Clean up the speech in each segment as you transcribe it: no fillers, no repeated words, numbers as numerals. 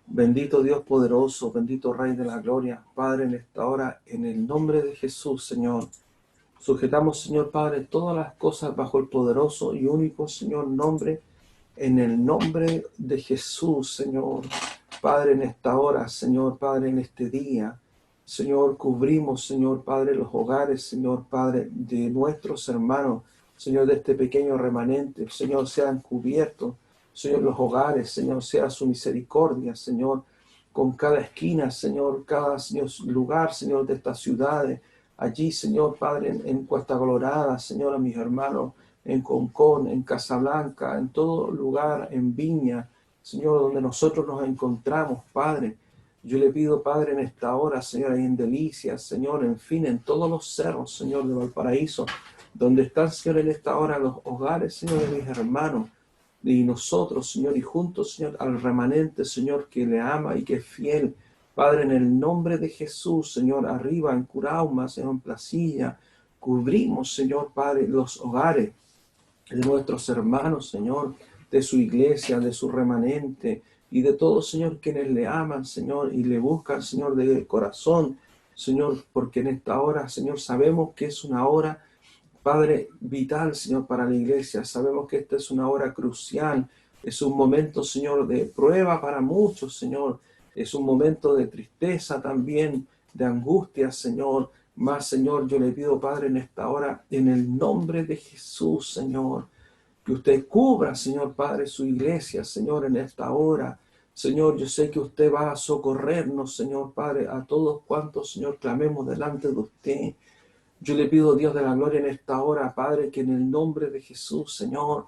Bendito Dios poderoso, bendito Rey de la gloria, Padre, en esta hora, en el nombre de Jesús, Señor. Sujetamos, Señor Padre, todas las cosas bajo el poderoso y único, Señor, nombre, en el nombre de Jesús, Señor. Padre, en esta hora, Señor Padre, en este día, Señor, cubrimos, Señor Padre, los hogares, Señor Padre, de nuestros hermanos, Señor, de este pequeño remanente, Señor, sean cubiertos, Señor, los hogares, Señor, sea su misericordia, Señor, con cada esquina, Señor, cada, Señor, lugar, Señor, de estas ciudades, allí, Señor Padre, en Cuesta Colorada, Señor, a mis hermanos, en Concón, en Casablanca, en todo lugar, en Viña, Señor, donde nosotros nos encontramos, Padre. Yo le pido, Padre, en esta hora, Señor, ahí en Delicias, Señor, en fin, en todos los cerros, Señor, de Valparaíso, donde están, Señor, en esta hora los hogares, Señor, de mis hermanos, y nosotros, Señor, y juntos, Señor, al remanente, Señor, que le ama y que es fiel. Padre, en el nombre de Jesús, Señor, arriba en Curauma, Señor, en Placilla, cubrimos, Señor, Padre, los hogares de nuestros hermanos, Señor, de su iglesia, de su remanente y de todos, Señor, quienes le aman, Señor, y le buscan, Señor, de corazón, Señor, porque en esta hora, Señor, sabemos que es una hora, Padre, vital, Señor, para la iglesia. Sabemos que esta es una hora crucial. Es un momento, Señor, de prueba para muchos, Señor. Es un momento de tristeza también, de angustia, Señor. Más, Señor, yo le pido, Padre, en esta hora, en el nombre de Jesús, Señor, que usted cubra, Señor Padre, su iglesia, Señor, en esta hora. Señor, yo sé que usted va a socorrernos, Señor Padre, a todos cuantos, Señor, clamemos delante de usted. Yo le pido, Dios de la gloria, en esta hora, Padre, que en el nombre de Jesús, Señor,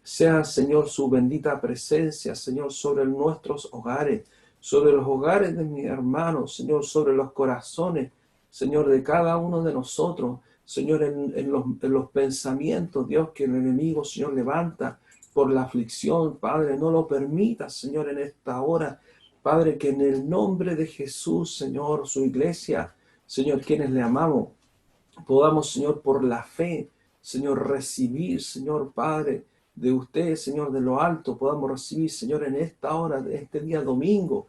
sea, Señor, su bendita presencia, Señor, sobre nuestros hogares, sobre los hogares de mis hermanos, Señor, sobre los corazones, Señor, de cada uno de nosotros, Señor, en los pensamientos, Dios, que el enemigo, Señor, levanta por la aflicción, Padre, no lo permita, Señor, en esta hora, Padre, que en el nombre de Jesús, Señor, su iglesia, Señor, quienes le amamos, podamos, Señor, por la fe, Señor, recibir, Señor Padre, de usted, Señor, de lo alto, podamos recibir, Señor, en esta hora, de este día domingo,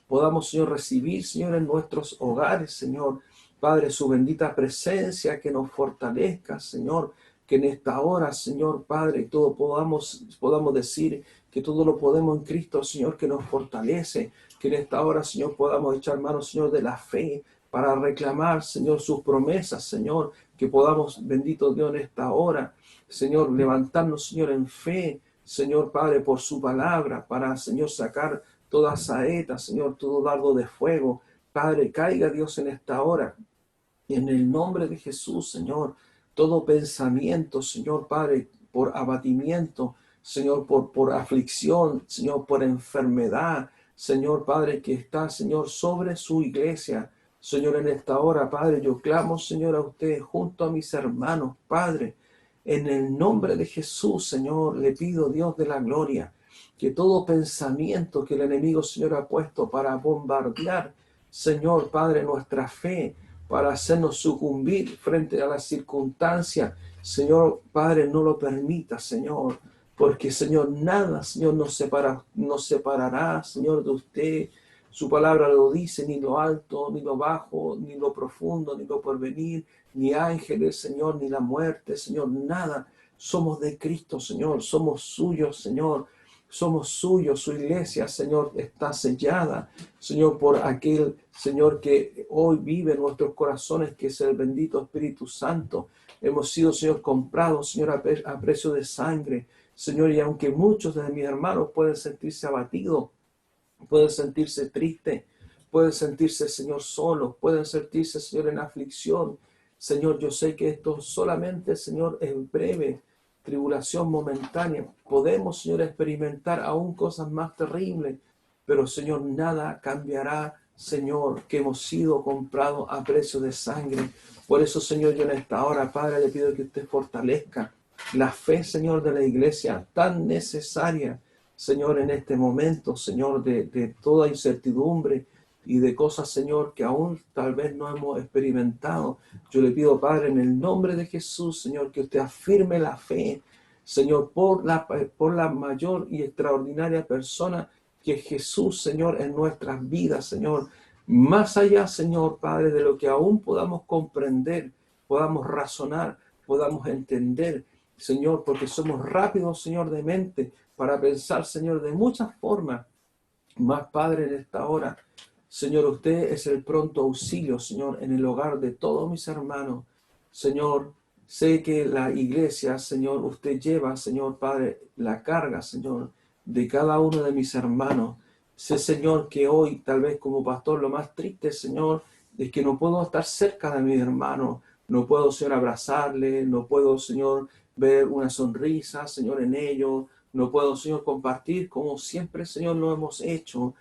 podamos, Señor, recibir, Señor, en nuestros hogares, Señor, Padre, su bendita presencia que nos fortalezca, Señor, que en esta hora, Señor, Padre, todo podamos decir que todo lo podemos en Cristo, Señor, que nos fortalece, que en esta hora, Señor, podamos echar mano, Señor, de la fe, para reclamar, Señor, sus promesas, Señor, que podamos, bendito Dios, en esta hora, Señor, levantarnos, Señor, en fe, Señor Padre, por su palabra, para, Señor, sacar toda saeta, Señor, todo dardo de fuego. Padre, caiga Dios en esta hora, en el nombre de Jesús, Señor, todo pensamiento, Señor Padre, por abatimiento, Señor, por aflicción, Señor, por enfermedad, Señor Padre, que está, Señor, sobre su iglesia. Señor, en esta hora, Padre, yo clamo, Señor, a usted junto a mis hermanos, Padre, en el nombre de Jesús, Señor, le pido, Dios de la gloria, que todo pensamiento que el enemigo, Señor, ha puesto para bombardear, Señor, Padre, nuestra fe, para hacernos sucumbir frente a las circunstancias, Señor, Padre, no lo permita, Señor, porque, Señor, nada, Señor, nos separará, Señor, de usted. Su palabra lo dice, ni lo alto, ni lo bajo, ni lo profundo, ni lo porvenir, ni ángeles, Señor, ni la muerte, Señor, nada. Somos de Cristo, Señor, somos suyos, Señor, somos suyos. Su iglesia, Señor, está sellada, Señor, por aquel, Señor, que hoy vive en nuestros corazones, que es el bendito Espíritu Santo. Hemos sido, Señor, comprados, Señor, a precio de sangre, Señor, y aunque muchos de mis hermanos pueden sentirse abatidos, pueden sentirse tristes, pueden sentirse, Señor, solos, pueden sentirse, Señor, en aflicción. Señor, yo sé que esto solamente, Señor, es breve, tribulación momentánea. Podemos, Señor, experimentar aún cosas más terribles, pero, Señor, nada cambiará, Señor, que hemos sido comprados a precio de sangre. Por eso, Señor, yo en esta hora, Padre, le pido que usted fortalezca la fe, Señor, de la iglesia tan necesaria, Señor, en este momento, Señor, de toda incertidumbre y de cosas, Señor, que aún tal vez no hemos experimentado. Yo le pido, Padre, en el nombre de Jesús, Señor, que usted afirme la fe, Señor, por la mayor y extraordinaria persona que Jesús, Señor, en nuestras vidas, Señor, más allá, Señor, Padre, de lo que aún podamos comprender, podamos razonar, podamos entender, Señor, porque somos rápidos, Señor, de mente para pensar, Señor, de muchas formas. Más, Padre, en esta hora, Señor, usted es el pronto auxilio, Señor, en el hogar de todos mis hermanos. Señor, sé que la iglesia, Señor, usted lleva, Señor Padre, la carga, Señor, de cada uno de mis hermanos. Sé, Señor, que hoy, tal vez como pastor, lo más triste, Señor, es que no puedo estar cerca de mi hermano. No puedo, Señor, abrazarle, no puedo, Señor, ver una sonrisa, Señor, en ellos. No puedo, Señor, compartir como siempre, Señor, lo hemos hecho.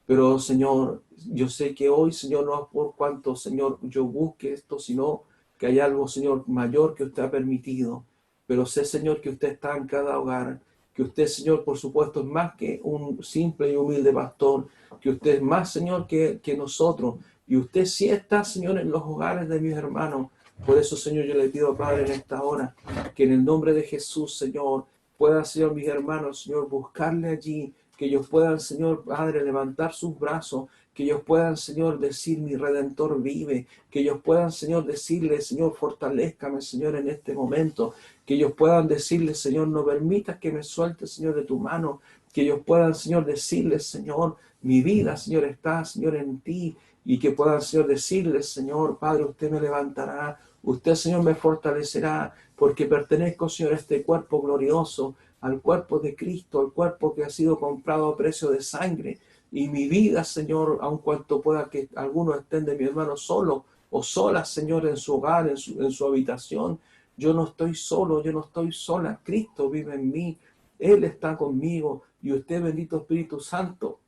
Pero, Señor, yo sé que hoy, Señor, no es por cuanto, Señor, yo busque esto, sino que hay algo, Señor, mayor que usted ha permitido. Pero sé, Señor, que usted está en cada hogar, que usted, Señor, por supuesto, es más que un simple y humilde pastor, que usted es más, Señor, que nosotros. Y usted sí está, Señor, en los hogares de mis hermanos. Por eso, Señor, yo le pido, Padre, en esta hora, que en el nombre de Jesús, Señor, pueda, Señor, mis hermanos, Señor, buscarle allí, que ellos puedan, Señor Padre, levantar sus brazos, que ellos puedan, Señor, decir, mi Redentor vive, que ellos puedan, Señor, decirle, Señor, fortalézcame, Señor, en este momento, que ellos puedan decirle, Señor, no permitas que me suelte, Señor, de tu mano, que ellos puedan, Señor, decirle, Señor, mi vida, Señor, está, Señor, en ti, y que puedan, Señor, decirle, Señor, Padre, usted me levantará, usted, Señor, me fortalecerá, porque pertenezco, Señor, a este cuerpo glorioso, al cuerpo de Cristo, al cuerpo que ha sido comprado a precio de sangre. Y mi vida, Señor, aun cuanto pueda que algunos estén de mi hermano solo o sola, Señor, en su hogar, en su habitación, yo no estoy solo, yo no estoy sola. Cristo vive en mí, Él está conmigo y usted, bendito Espíritu Santo,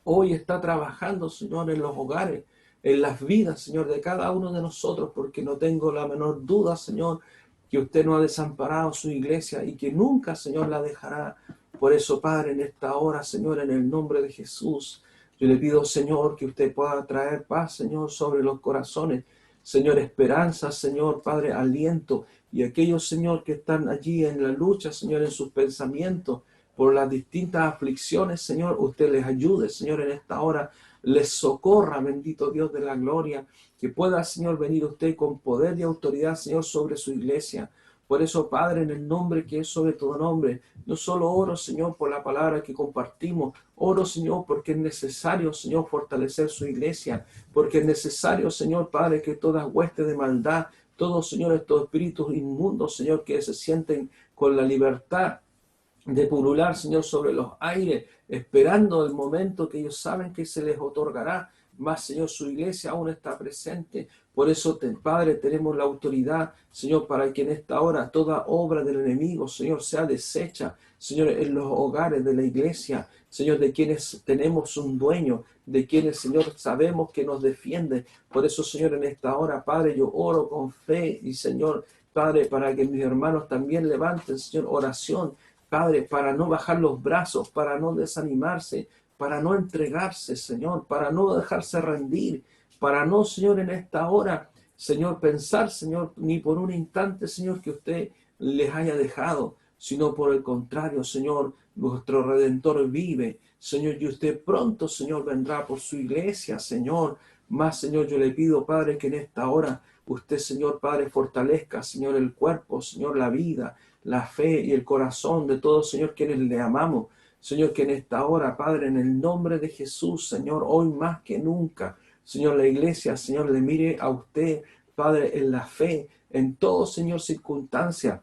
hoy está trabajando, Señor, en los hogares, en las vidas, Señor, de cada uno de nosotros, porque no tengo la menor duda, Señor, que usted no ha desamparado su iglesia y que nunca, Señor, la dejará. Por eso, Padre, en esta hora, Señor, en el nombre de Jesús, yo le pido, Señor, que usted pueda traer paz, Señor, sobre los corazones. Señor, esperanza, Señor, Padre, aliento. Y aquellos, Señor, que están allí en la lucha, Señor, en sus pensamientos, por las distintas aflicciones, Señor, usted les ayude, Señor, en esta hora, les socorra, bendito Dios de la gloria, que pueda, Señor, venir usted con poder y autoridad, Señor, sobre su iglesia. Por eso, Padre, en el nombre que es sobre todo nombre, no solo oro, Señor, por la palabra que compartimos, oro, Señor, porque es necesario, Señor, fortalecer su iglesia, porque es necesario, Señor, Padre, que toda hueste de maldad, todos, Señor, estos espíritus inmundos, Señor, que se sienten con la libertad de pulular, Señor, sobre los aires, esperando el momento que ellos saben que se les otorgará. Más, Señor, su iglesia aún está presente. Por eso, Padre, tenemos la autoridad, Señor, para que en esta hora toda obra del enemigo, Señor, sea deshecha, Señor, en los hogares de la iglesia, Señor, de quienes tenemos un dueño, de quienes, Señor, sabemos que nos defiende. Por eso, Señor, en esta hora, Padre, yo oro con fe y, Señor, Padre, para que mis hermanos también levanten, Señor, oración, Padre, para no bajar los brazos, para no desanimarse, para no entregarse, Señor, para no dejarse rendir, para no, Señor, en esta hora, Señor, pensar, Señor, ni por un instante, Señor, que usted les haya dejado, sino por el contrario, Señor, nuestro Redentor vive, Señor, y usted pronto, Señor, vendrá por su iglesia, Señor. Más, Señor, yo le pido, Padre, que en esta hora usted, Señor, Padre, fortalezca, Señor, el cuerpo, Señor, la vida, la fe y el corazón de todos, Señor, quienes le amamos. Señor, que en esta hora, Padre, en el nombre de Jesús, Señor, hoy más que nunca, Señor, la iglesia, Señor, le mire a usted, Padre, en la fe, en todo, Señor, circunstancia.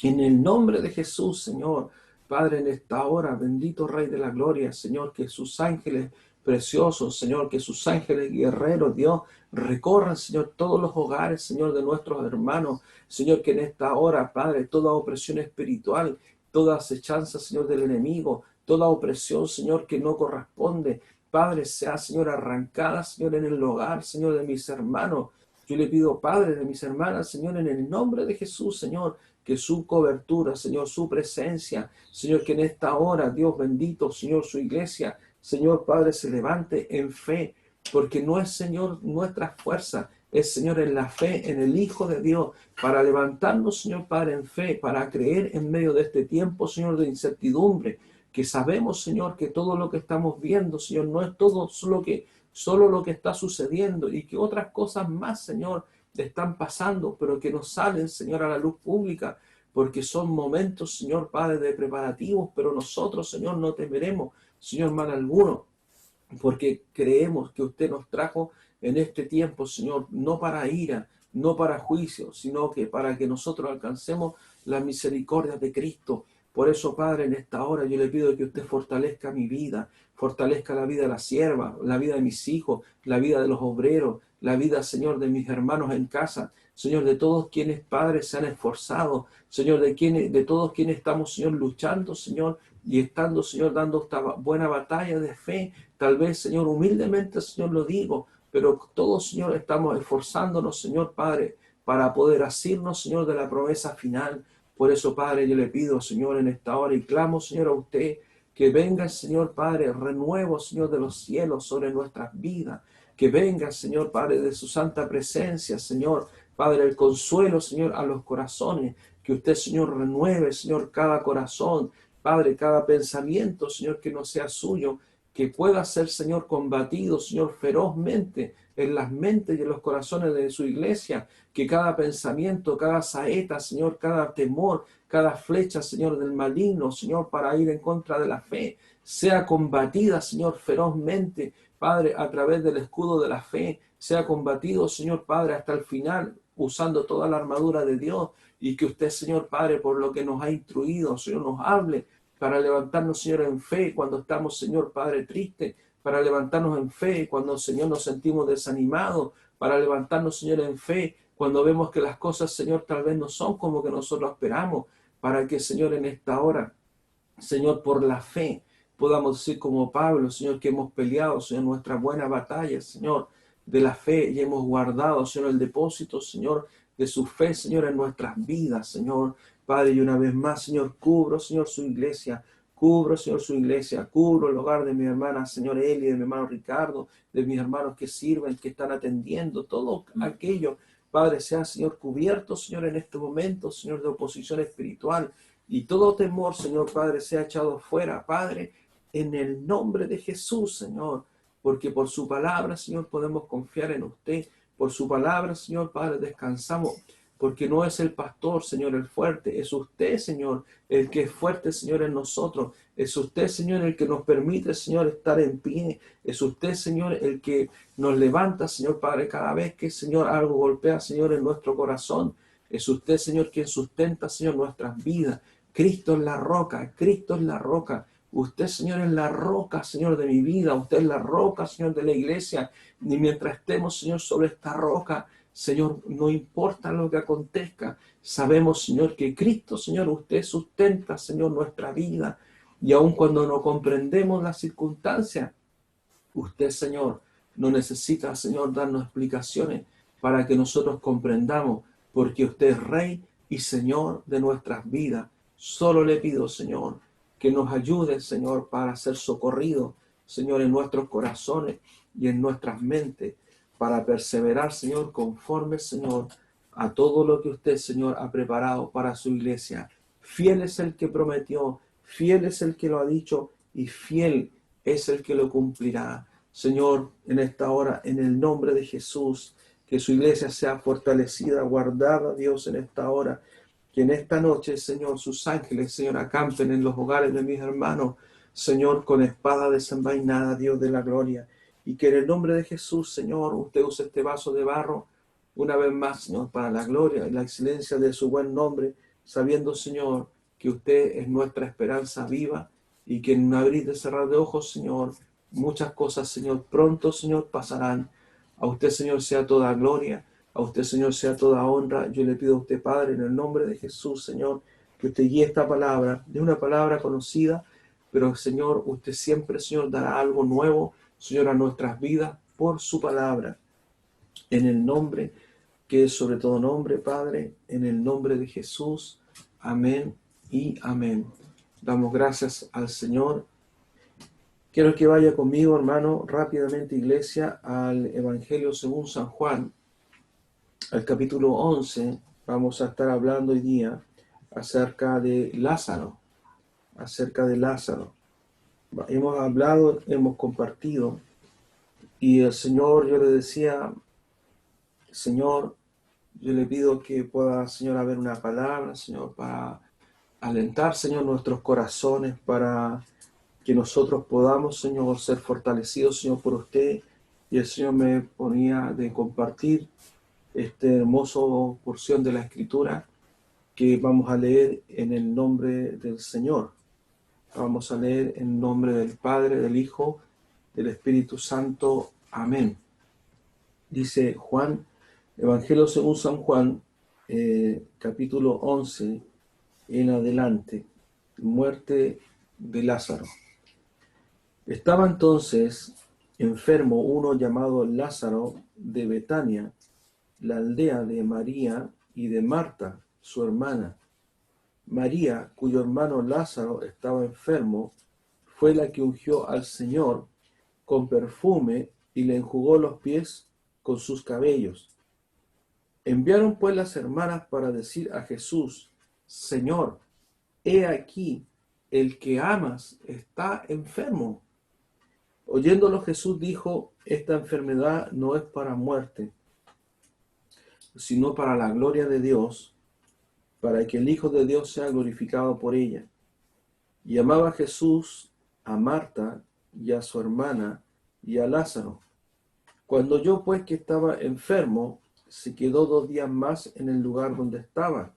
En el nombre de Jesús, Señor, Padre, en esta hora, bendito Rey de la Gloria, Señor, que sus ángeles preciosos, Señor, que sus ángeles guerreros, Dios, recorran, Señor, todos los hogares, Señor, de nuestros hermanos, Señor, que en esta hora, Padre, toda opresión espiritual, toda acechanza, Señor, del enemigo, toda opresión, Señor, que no corresponde, Padre, sea, Señor, arrancada, Señor, en el hogar, Señor, de mis hermanos. Yo le pido, Padre, de mis hermanas, Señor, en el nombre de Jesús, Señor, que su cobertura, Señor, su presencia, Señor, que en esta hora, Dios bendito, Señor, su iglesia, Señor, Padre, se levante en fe, porque no es, Señor, nuestra fuerza, es, Señor, en la fe, en el Hijo de Dios, para levantarnos, Señor, Padre, en fe, para creer en medio de este tiempo, Señor, de incertidumbre, que sabemos, Señor, que todo lo que estamos viendo, Señor, no es todo solo lo que está sucediendo y que otras cosas más, Señor, están pasando, pero que no salen, Señor, a la luz pública, porque son momentos, Señor Padre, de preparativos, pero nosotros, Señor, no temeremos, Señor, mal alguno, porque creemos que usted nos trajo en este tiempo, Señor, no para ira, no para juicio, sino que para que nosotros alcancemos la misericordia de Cristo. Por eso, Padre, en esta hora yo le pido que usted fortalezca mi vida, fortalezca la vida de la sierva, la vida de mis hijos, la vida de los obreros, la vida, Señor, de mis hermanos en casa, Señor, de todos quienes, Padre, se han esforzado, Señor, de todos quienes estamos, Señor, luchando, Señor, y estando, Señor, dando esta buena batalla de fe. Tal vez, Señor, humildemente, Señor, lo digo, pero todos, Señor, estamos esforzándonos, Señor Padre, para poder asirnos, Señor, de la promesa final. Por eso, Padre, yo le pido, Señor, en esta hora y clamo, Señor, a usted, que venga, Señor Padre, renuevo, Señor, de los cielos sobre nuestras vidas. Que venga, Señor Padre, de su santa presencia, Señor Padre, el consuelo, Señor, a los corazones. Que usted, Señor, renueve, Señor, cada corazón, Padre, cada pensamiento, Señor, que no sea suyo, que pueda ser, Señor, combatido, Señor, ferozmente en las mentes y en los corazones de su iglesia, que cada pensamiento, cada saeta, Señor, cada temor, cada flecha, Señor, del maligno, Señor, para ir en contra de la fe, sea combatida, Señor, ferozmente, Padre, a través del escudo de la fe, sea combatido, Señor, Padre, hasta el final, usando toda la armadura de Dios, y que usted, Señor, Padre, por lo que nos ha instruido, Señor, nos hable, para levantarnos, Señor, en fe cuando estamos, Señor Padre, tristes, para levantarnos en fe cuando, Señor, nos sentimos desanimados, para levantarnos, Señor, en fe cuando vemos que las cosas, Señor, tal vez no son como que nosotros esperamos, para que, Señor, en esta hora, Señor, por la fe, podamos decir como Pablo, Señor, que hemos peleado, Señor, nuestra buena batalla, Señor, de la fe y hemos guardado, Señor, el depósito, Señor, de su fe, Señor, en nuestras vidas, Señor. Padre, y una vez más, Señor, cubro, Señor, su iglesia, cubro, Señor, su iglesia, cubro el hogar de mi hermana, Señor Eli, de mi hermano Ricardo, de mis hermanos que sirven, que están atendiendo, todo aquello, Padre, sea, Señor, cubierto, Señor, en este momento, Señor, de oposición espiritual, y todo temor, Señor Padre, sea echado fuera, Padre, en el nombre de Jesús, Señor, porque por su palabra, Señor, podemos confiar en usted, por su palabra, Señor Padre, descansamos, porque no es el pastor, Señor, el fuerte, es usted, Señor, el que es fuerte, Señor, en nosotros, es usted, Señor, el que nos permite, Señor, estar en pie, es usted, Señor, el que nos levanta, Señor Padre, cada vez que, Señor, algo golpea, Señor, en nuestro corazón, es usted, Señor, quien sustenta, Señor, nuestras vidas. Cristo es la roca, Cristo es la roca. Usted, Señor, es la roca, Señor, de mi vida. Usted es la roca, Señor, de la iglesia. Y mientras estemos, Señor, sobre esta roca, Señor, no importa lo que acontezca. Sabemos, Señor, que Cristo, Señor, usted sustenta, Señor, nuestra vida. Y aun cuando no comprendemos las circunstancias, usted, Señor, no necesita, Señor, darnos explicaciones para que nosotros comprendamos, porque usted es Rey y Señor de nuestras vidas. Solo le pido, Señor, que nos ayude, Señor, para ser socorridos, Señor, en nuestros corazones y en nuestras mentes, para perseverar, Señor, conforme, Señor, a todo lo que usted, Señor, ha preparado para su iglesia. Fiel es el que prometió, fiel es el que lo ha dicho y fiel es el que lo cumplirá. Señor, en esta hora, en el nombre de Jesús, que su iglesia sea fortalecida, guardada, Dios, en esta hora. Que en esta noche, Señor, sus ángeles, Señor, acampen en los hogares de mis hermanos, Señor, con espada desenvainada, Dios de la gloria. Y que en el nombre de Jesús, Señor, usted use este vaso de barro una vez más, Señor, para la gloria y la excelencia de su buen nombre, sabiendo, Señor, que usted es nuestra esperanza viva y que en un abrir y cerrar de ojos, Señor, muchas cosas, Señor, pronto, Señor, pasarán. A usted, Señor, sea toda gloria. A usted, Señor, sea toda honra. Yo le pido a usted, Padre, en el nombre de Jesús, Señor, que usted guíe esta palabra, de una palabra conocida, pero, Señor, usted siempre, Señor, dará algo nuevo, Señor, a nuestras vidas por su palabra. En el nombre que es sobre todo nombre, Padre, en el nombre de Jesús. Amén y amén. Damos gracias al Señor. Quiero que vaya conmigo, hermano, rápidamente, iglesia, al Evangelio según San Juan, al capítulo 11. Vamos a estar hablando hoy día acerca de Lázaro, acerca de Lázaro. Hemos hablado, hemos compartido, y el Señor, yo le decía, Señor, yo le pido que pueda, Señor, haber una palabra, Señor, para alentar, Señor, nuestros corazones, para que nosotros podamos, Señor, ser fortalecidos, Señor, por usted. Y el Señor me ponía de compartir esta hermosa porción de la Escritura que vamos a leer en el nombre del Señor. Vamos a leer en nombre del Padre, del Hijo, del Espíritu Santo. Amén. Dice Juan, Evangelio según San Juan, capítulo 11, en adelante, muerte de Lázaro. Estaba entonces enfermo uno llamado Lázaro de Betania, la aldea de María y de Marta, su hermana. María, cuyo hermano Lázaro estaba enfermo, fue la que ungió al Señor con perfume y le enjugó los pies con sus cabellos. Enviaron pues las hermanas para decir a Jesús: Señor, he aquí, el que amas está enfermo. Oyéndolo Jesús dijo: esta enfermedad no es para muerte, sino para la gloria de Dios, para que el Hijo de Dios sea glorificado por ella. Y amaba Jesús a Marta y a su hermana y a Lázaro. Cuando oyó pues que estaba enfermo, se quedó 2 días más en el lugar donde estaba.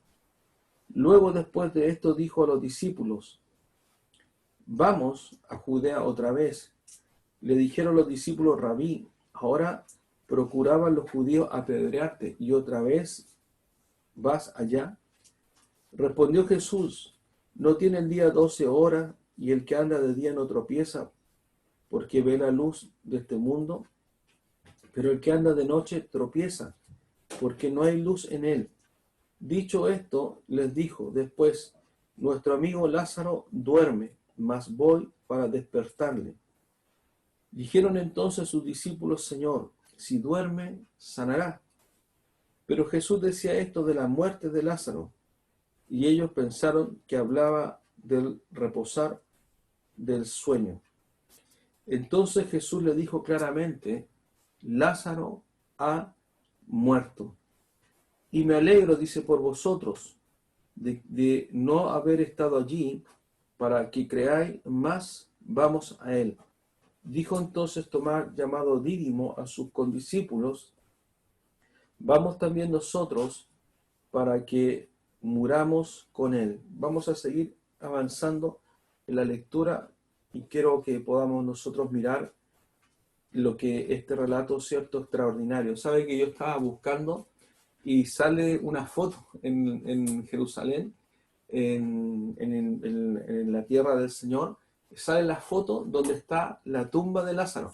Luego, después de esto, dijo a los discípulos: vamos a Judea otra vez. Le dijeron los discípulos: Rabí, ahora procuraban los judíos apedrearte, y otra vez vas allá. Respondió Jesús: ¿no tiene el día 12 horas, y el que anda de día no tropieza, porque ve la luz de este mundo? Pero el que anda de noche tropieza, porque no hay luz en él. Dicho esto, les dijo después: nuestro amigo Lázaro duerme, mas voy para despertarle. Dijeron entonces sus discípulos: Señor, si duerme, sanará. Pero Jesús decía esto de la muerte de Lázaro, y ellos pensaron que hablaba del reposar del sueño. Entonces Jesús le dijo claramente: Lázaro ha muerto. Y me alegro, dice, por vosotros, de no haber estado allí, para que creáis, más vamos a él. Dijo entonces Tomás, llamado Dídimo, a sus condiscípulos: vamos también nosotros para que muramos con él. Vamos a seguir avanzando en la lectura y quiero que podamos nosotros mirar lo que este relato, cierto, extraordinario. Sabe que yo estaba buscando y sale una foto en Jerusalén, en la tierra del Señor, sale la foto donde está la tumba de Lázaro.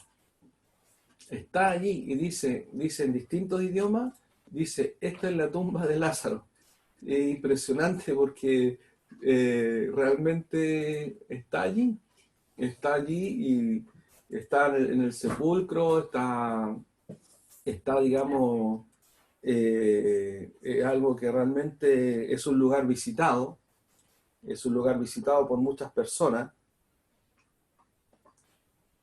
Está allí y dice en distintos idiomas, dice: esta es la tumba de Lázaro. Es impresionante porque realmente está allí y está en el sepulcro, está digamos, algo que realmente es un lugar visitado por muchas personas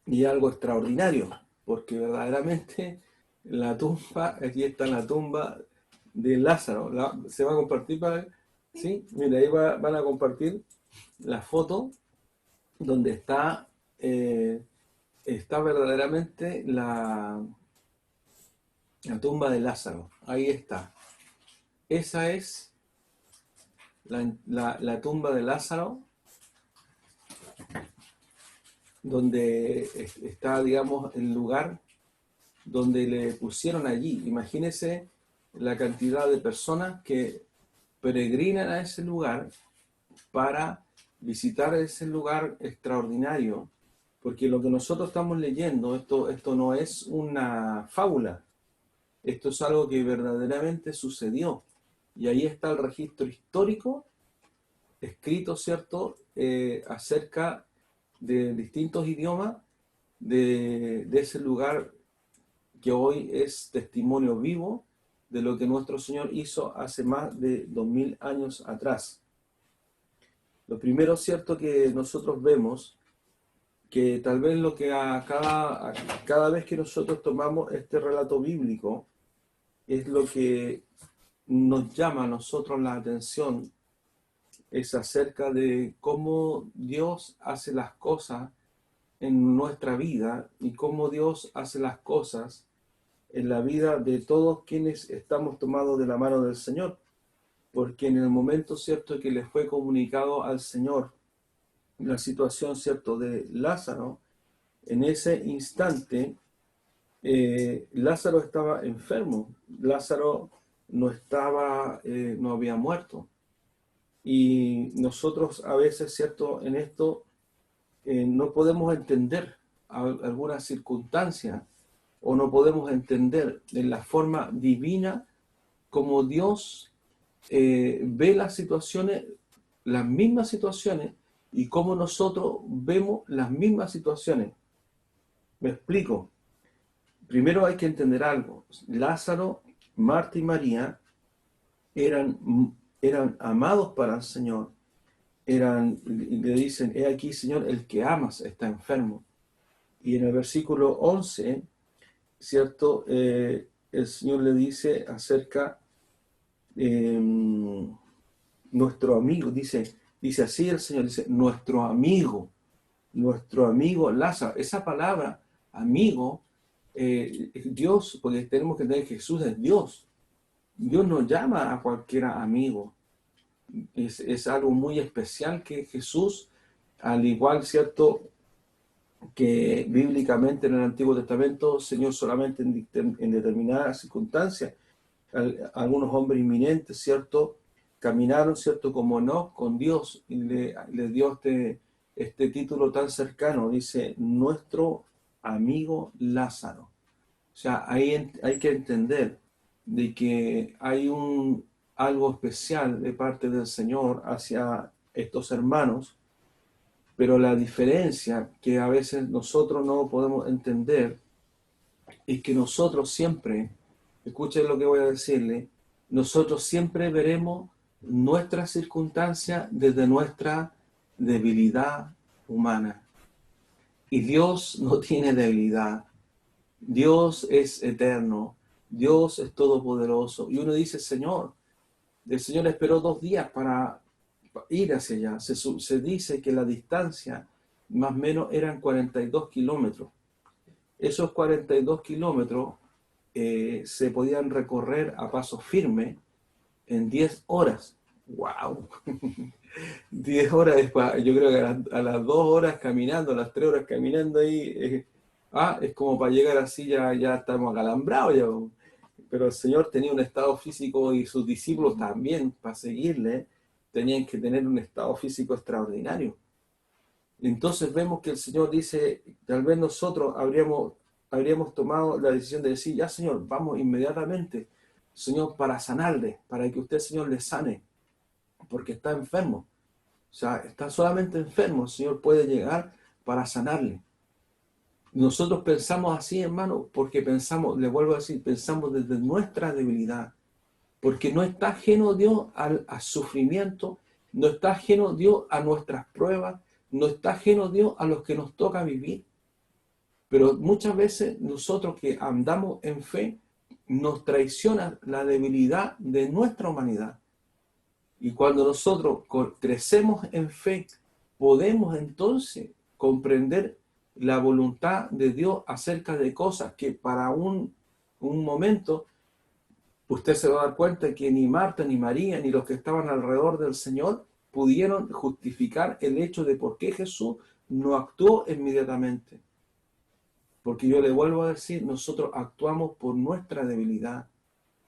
y algo extraordinario, porque verdaderamente la tumba, aquí está la tumba de Lázaro. Se va a compartir ¿sí? Mira, ahí van a compartir la foto donde está verdaderamente la tumba de Lázaro. Ahí está. Esa es la tumba de Lázaro, donde está, digamos, el lugar donde le pusieron allí. Imagínense la cantidad de personas que peregrinan a ese lugar para visitar ese lugar extraordinario, porque lo que nosotros estamos leyendo, esto no es una fábula, esto es algo que verdaderamente sucedió, y ahí está el registro histórico escrito, ¿cierto?, acerca de distintos idiomas de ese lugar que hoy es testimonio vivo de lo que nuestro Señor hizo hace más de 2000 años atrás. Lo primero, cierto, que nosotros vemos que tal vez lo que cada vez que nosotros tomamos este relato bíblico es lo que nos llama a nosotros la atención, es acerca de cómo Dios hace las cosas en nuestra vida y cómo Dios hace las cosas en la vida de todos quienes estamos tomados de la mano del Señor. Porque en el momento, ¿cierto?, que le fue comunicado al Señor la situación, ¿cierto?, de Lázaro, en ese instante Lázaro estaba enfermo, Lázaro no había muerto. Y nosotros a veces, ¿cierto?, en esto no podemos entender alguna circunstancia o no podemos entender en la forma divina como Dios ve las situaciones, las mismas situaciones, y como nosotros vemos las mismas situaciones. Me explico. Primero hay que entender algo. Lázaro, Marta y María eran amados para el Señor. Le dicen, he aquí, Señor, el que amas está enfermo. Y en el versículo 11, ¿cierto? El Señor le dice acerca nuestro amigo, dice así el Señor, dice, nuestro amigo Lázaro. Esa palabra, amigo, Dios, porque tenemos que entender que Jesús es Dios. Dios no llama a cualquiera amigo. Es algo muy especial que Jesús, al igual, ¿cierto?, que bíblicamente en el Antiguo Testamento, Señor solamente en determinadas circunstancias, algunos hombres inminentes, ¿cierto?, caminaron, ¿cierto?, como Enoc con Dios, y le dio este título tan cercano, dice, nuestro amigo Lázaro. O sea, ahí hay que entender de que hay algo especial de parte del Señor hacia estos hermanos, pero la diferencia que a veces nosotros no podemos entender es que nosotros siempre, escuchen lo que voy a decirle, nosotros siempre veremos nuestra circunstancia desde nuestra debilidad humana. Y Dios no tiene debilidad. Dios es eterno. Dios es todopoderoso. Y uno dice, Señor, el Señor esperó 2 días para ir hacia allá. Se dice que la distancia más o menos eran 42 kilómetros. Esos 42 kilómetros se podían recorrer a paso firme en 10 horas. ¡Wow! 10 horas después, yo creo que a las 2 horas caminando, a las 3 horas caminando ahí, es como para llegar así, ya estamos acalambrados ya. Pero el Señor tenía un estado físico y sus discípulos también, para seguirle, tenían que tener un estado físico extraordinario. Entonces vemos que el Señor dice, tal vez nosotros habríamos tomado la decisión de decir, ya Señor, vamos inmediatamente, Señor, para sanarle, para que usted, Señor, le sane, porque está enfermo. O sea, está solamente enfermo, el Señor puede llegar para sanarle. Nosotros pensamos así, hermano, porque pensamos, le vuelvo a decir, pensamos desde nuestra debilidad, porque no está ajeno Dios al sufrimiento, no está ajeno Dios a nuestras pruebas, no está ajeno Dios a los que nos toca vivir. Pero muchas veces nosotros que andamos en fe, nos traiciona la debilidad de nuestra humanidad. Y cuando nosotros crecemos en fe, podemos entonces comprender la voluntad de Dios acerca de cosas que para un momento usted se va a dar cuenta que ni Marta, ni María, ni los que estaban alrededor del Señor pudieron justificar el hecho de por qué Jesús no actuó inmediatamente. Porque yo le vuelvo a decir, nosotros actuamos por nuestra debilidad.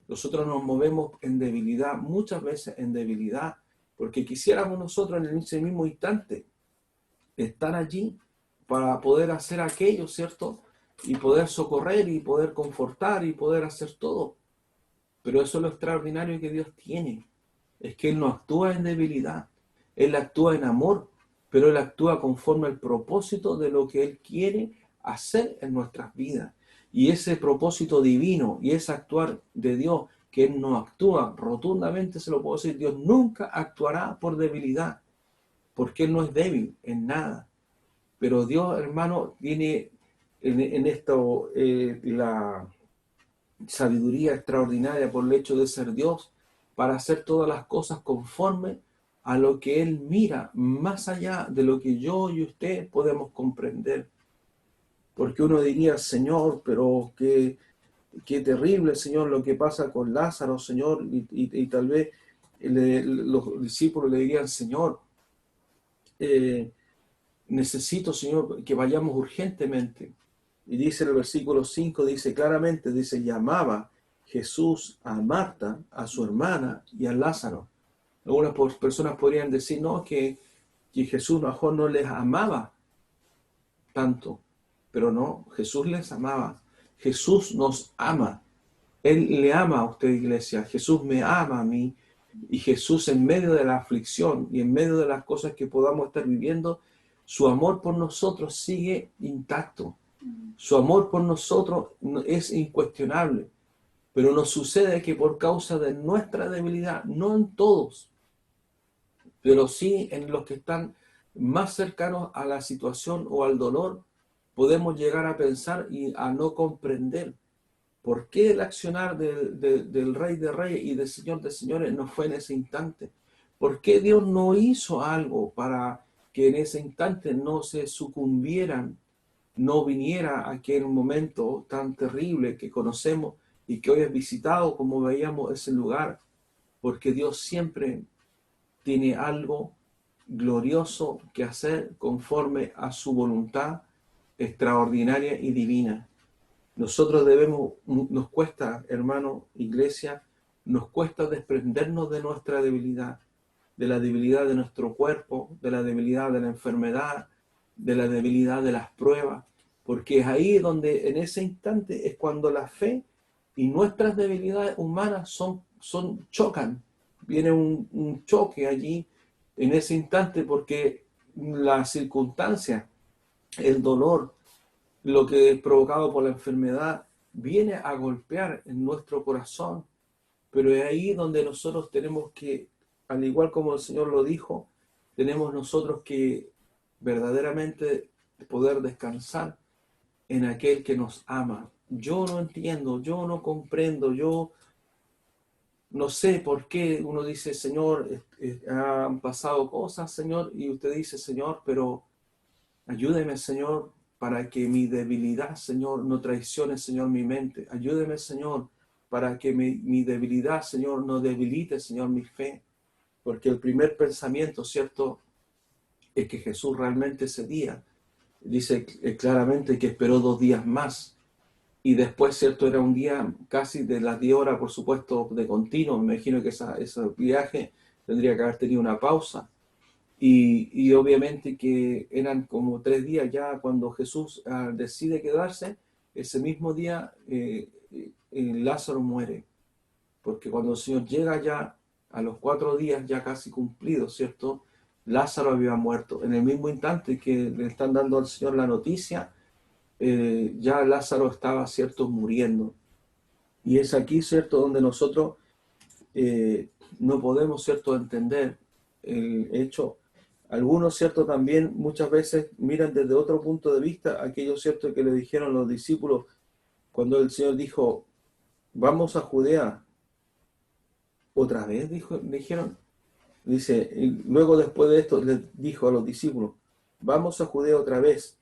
Nosotros nos movemos en debilidad, muchas veces en debilidad, porque quisiéramos nosotros en ese mismo instante estar allí para poder hacer aquello, ¿cierto? Y poder socorrer y poder confortar y poder hacer todo. Pero eso es lo extraordinario que Dios tiene. Es que Él no actúa en debilidad. Él actúa en amor, pero Él actúa conforme al propósito de lo que Él quiere hacer en nuestras vidas. Y ese propósito divino y ese actuar de Dios, que Él no actúa rotundamente, se lo puedo decir, Dios nunca actuará por debilidad, porque Él no es débil en nada. Pero Dios, hermano, tiene en esto la sabiduría extraordinaria por el hecho de ser Dios, para hacer todas las cosas conforme a lo que Él mira, más allá de lo que yo y usted podemos comprender. Porque uno diría, Señor, pero qué terrible, Señor, lo que pasa con Lázaro, Señor, y tal vez los discípulos le dirían, Señor, eh, necesito, Señor, que vayamos urgentemente. Y dice en el versículo 5, dice claramente, dice, llamaba Jesús a Marta, a su hermana y a Lázaro. Algunas personas podrían decir, no, que Jesús mejor no les amaba tanto, pero no, Jesús les amaba. Jesús nos ama. Él le ama a usted, iglesia. Jesús me ama a mí. Y Jesús, en medio de la aflicción y en medio de las cosas que podamos estar viviendo, su amor por nosotros sigue intacto. Su amor por nosotros es incuestionable. Pero nos sucede que por causa de nuestra debilidad, no en todos, pero sí en los que están más cercanos a la situación o al dolor, podemos llegar a pensar y a no comprender por qué el accionar del Rey de Reyes y del Señor de Señores no fue en ese instante. ¿Por qué Dios no hizo algo para que en ese instante no se sucumbieran, no viniera aquel momento tan terrible que conocemos y que hoy es visitado, como veíamos ese lugar? Porque Dios siempre tiene algo glorioso que hacer conforme a su voluntad extraordinaria y divina. Nosotros nos cuesta, hermano, iglesia, nos cuesta desprendernos de nuestra debilidad, de la debilidad de nuestro cuerpo, de la debilidad de la enfermedad, de la debilidad de las pruebas, porque es ahí donde en ese instante es cuando la fe y nuestras debilidades humanas chocan. Viene un choque allí en ese instante porque la circunstancia, el dolor, lo que es provocado por la enfermedad, viene a golpear en nuestro corazón. Pero es ahí donde nosotros tenemos que, al igual como el Señor lo dijo, tenemos nosotros que verdaderamente poder descansar en aquel que nos ama. Yo no entiendo, yo no comprendo, yo no sé por qué uno dice, Señor, han pasado cosas, Señor, y usted dice, Señor, pero ayúdeme, Señor, para que mi debilidad, Señor, no traicione, Señor, mi mente. Ayúdeme, Señor, para que mi debilidad, Señor, no debilite, Señor, mi fe. Porque el primer pensamiento, ¿cierto?, es que Jesús realmente ese día, dice claramente que esperó 2 días más. Y después, ¿cierto?, era un día casi de las 10 horas, por supuesto, de continuo. Me imagino que ese viaje tendría que haber tenido una pausa. Y obviamente que eran como 3 días ya cuando Jesús decide quedarse. Ese mismo día Lázaro muere, porque cuando el Señor llega ya a los 4 días ya casi cumplidos, ¿cierto? Lázaro había muerto. En el mismo instante que le están dando al Señor la noticia, ya Lázaro estaba, ¿cierto?, muriendo. Y es aquí, ¿cierto?, donde nosotros no podemos, ¿cierto?, entender el hecho. Algunos, ¿cierto?, también muchas veces miran desde otro punto de vista aquello, ¿cierto?, que le dijeron los discípulos cuando el Señor dijo, vamos a Judea. ¿Otra vez? Dijeron. Dice, y luego después de esto les dijo a los discípulos, vamos a Judea otra vez.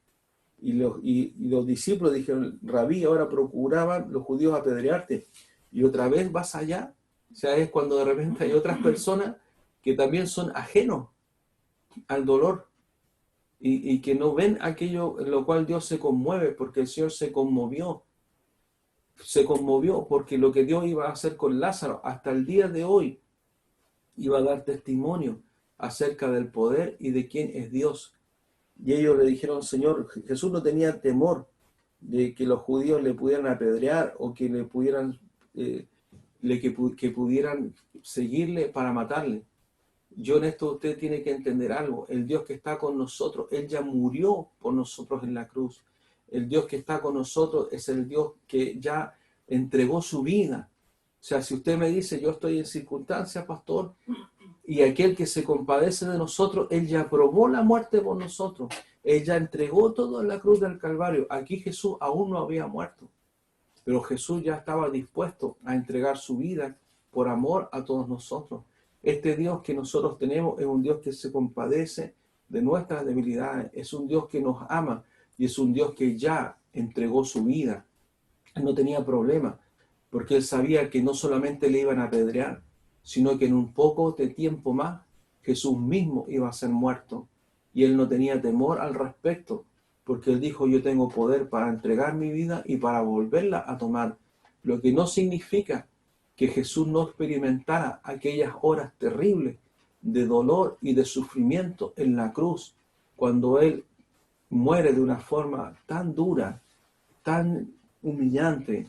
Y los discípulos dijeron, Rabí, ahora procuraban los judíos apedrearte. Y otra vez vas allá. O sea, es cuando de repente hay otras personas que también son ajenos al dolor y que no ven aquello en lo cual Dios se conmueve, porque el Señor se conmovió porque lo que Dios iba a hacer con Lázaro hasta el día de hoy iba a dar testimonio acerca del poder y de quién es Dios. Y ellos le dijeron, Señor, Jesús no tenía temor de que los judíos le pudieran apedrear o que le pudieran que pudieran seguirle para matarle. Yo en esto usted tiene que entender algo. El Dios que está con nosotros, Él ya murió por nosotros en la cruz. El Dios que está con nosotros es el Dios que ya entregó su vida. O sea, si usted me dice, yo estoy en circunstancias, pastor, y aquel que se compadece de nosotros, Él ya probó la muerte por nosotros. Él ya entregó todo en la cruz del Calvario. Aquí Jesús aún no había muerto, pero Jesús ya estaba dispuesto a entregar su vida por amor a todos nosotros. Este Dios que nosotros tenemos es un Dios que se compadece de nuestras debilidades, es un Dios que nos ama y es un Dios que ya entregó su vida. Él no tenía problema, porque él sabía que no solamente le iban a apedrear, sino que en un poco de tiempo más Jesús mismo iba a ser muerto. Y él no tenía temor al respecto, porque él dijo: yo tengo poder para entregar mi vida y para volverla a tomar. Lo que no significa que Jesús no experimentara aquellas horas terribles de dolor y de sufrimiento en la cruz, cuando él muere de una forma tan dura, tan humillante,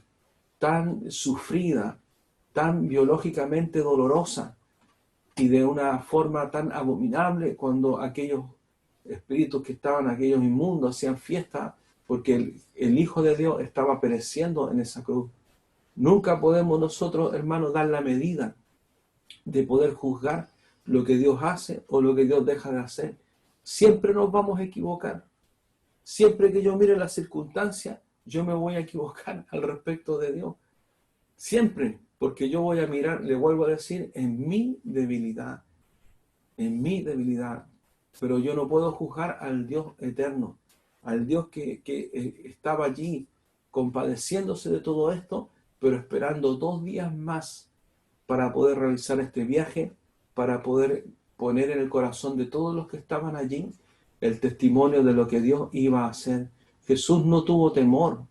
tan sufrida, tan biológicamente dolorosa y de una forma tan abominable, cuando aquellos espíritus que estaban, aquellos inmundos, hacían fiesta porque el Hijo de Dios estaba pereciendo en esa cruz. Nunca podemos nosotros, hermanos, dar la medida de poder juzgar lo que Dios hace o lo que Dios deja de hacer. Siempre nos vamos a equivocar. Siempre que yo mire las circunstancias, yo me voy a equivocar al respecto de Dios. Siempre, porque yo voy a mirar, le vuelvo a decir, en mi debilidad. Pero yo no puedo juzgar al Dios eterno, al Dios que estaba allí compadeciéndose de todo esto, pero esperando 2 días más para poder realizar este viaje, para poder poner en el corazón de todos los que estaban allí el testimonio de lo que Dios iba a hacer. Jesús no tuvo temor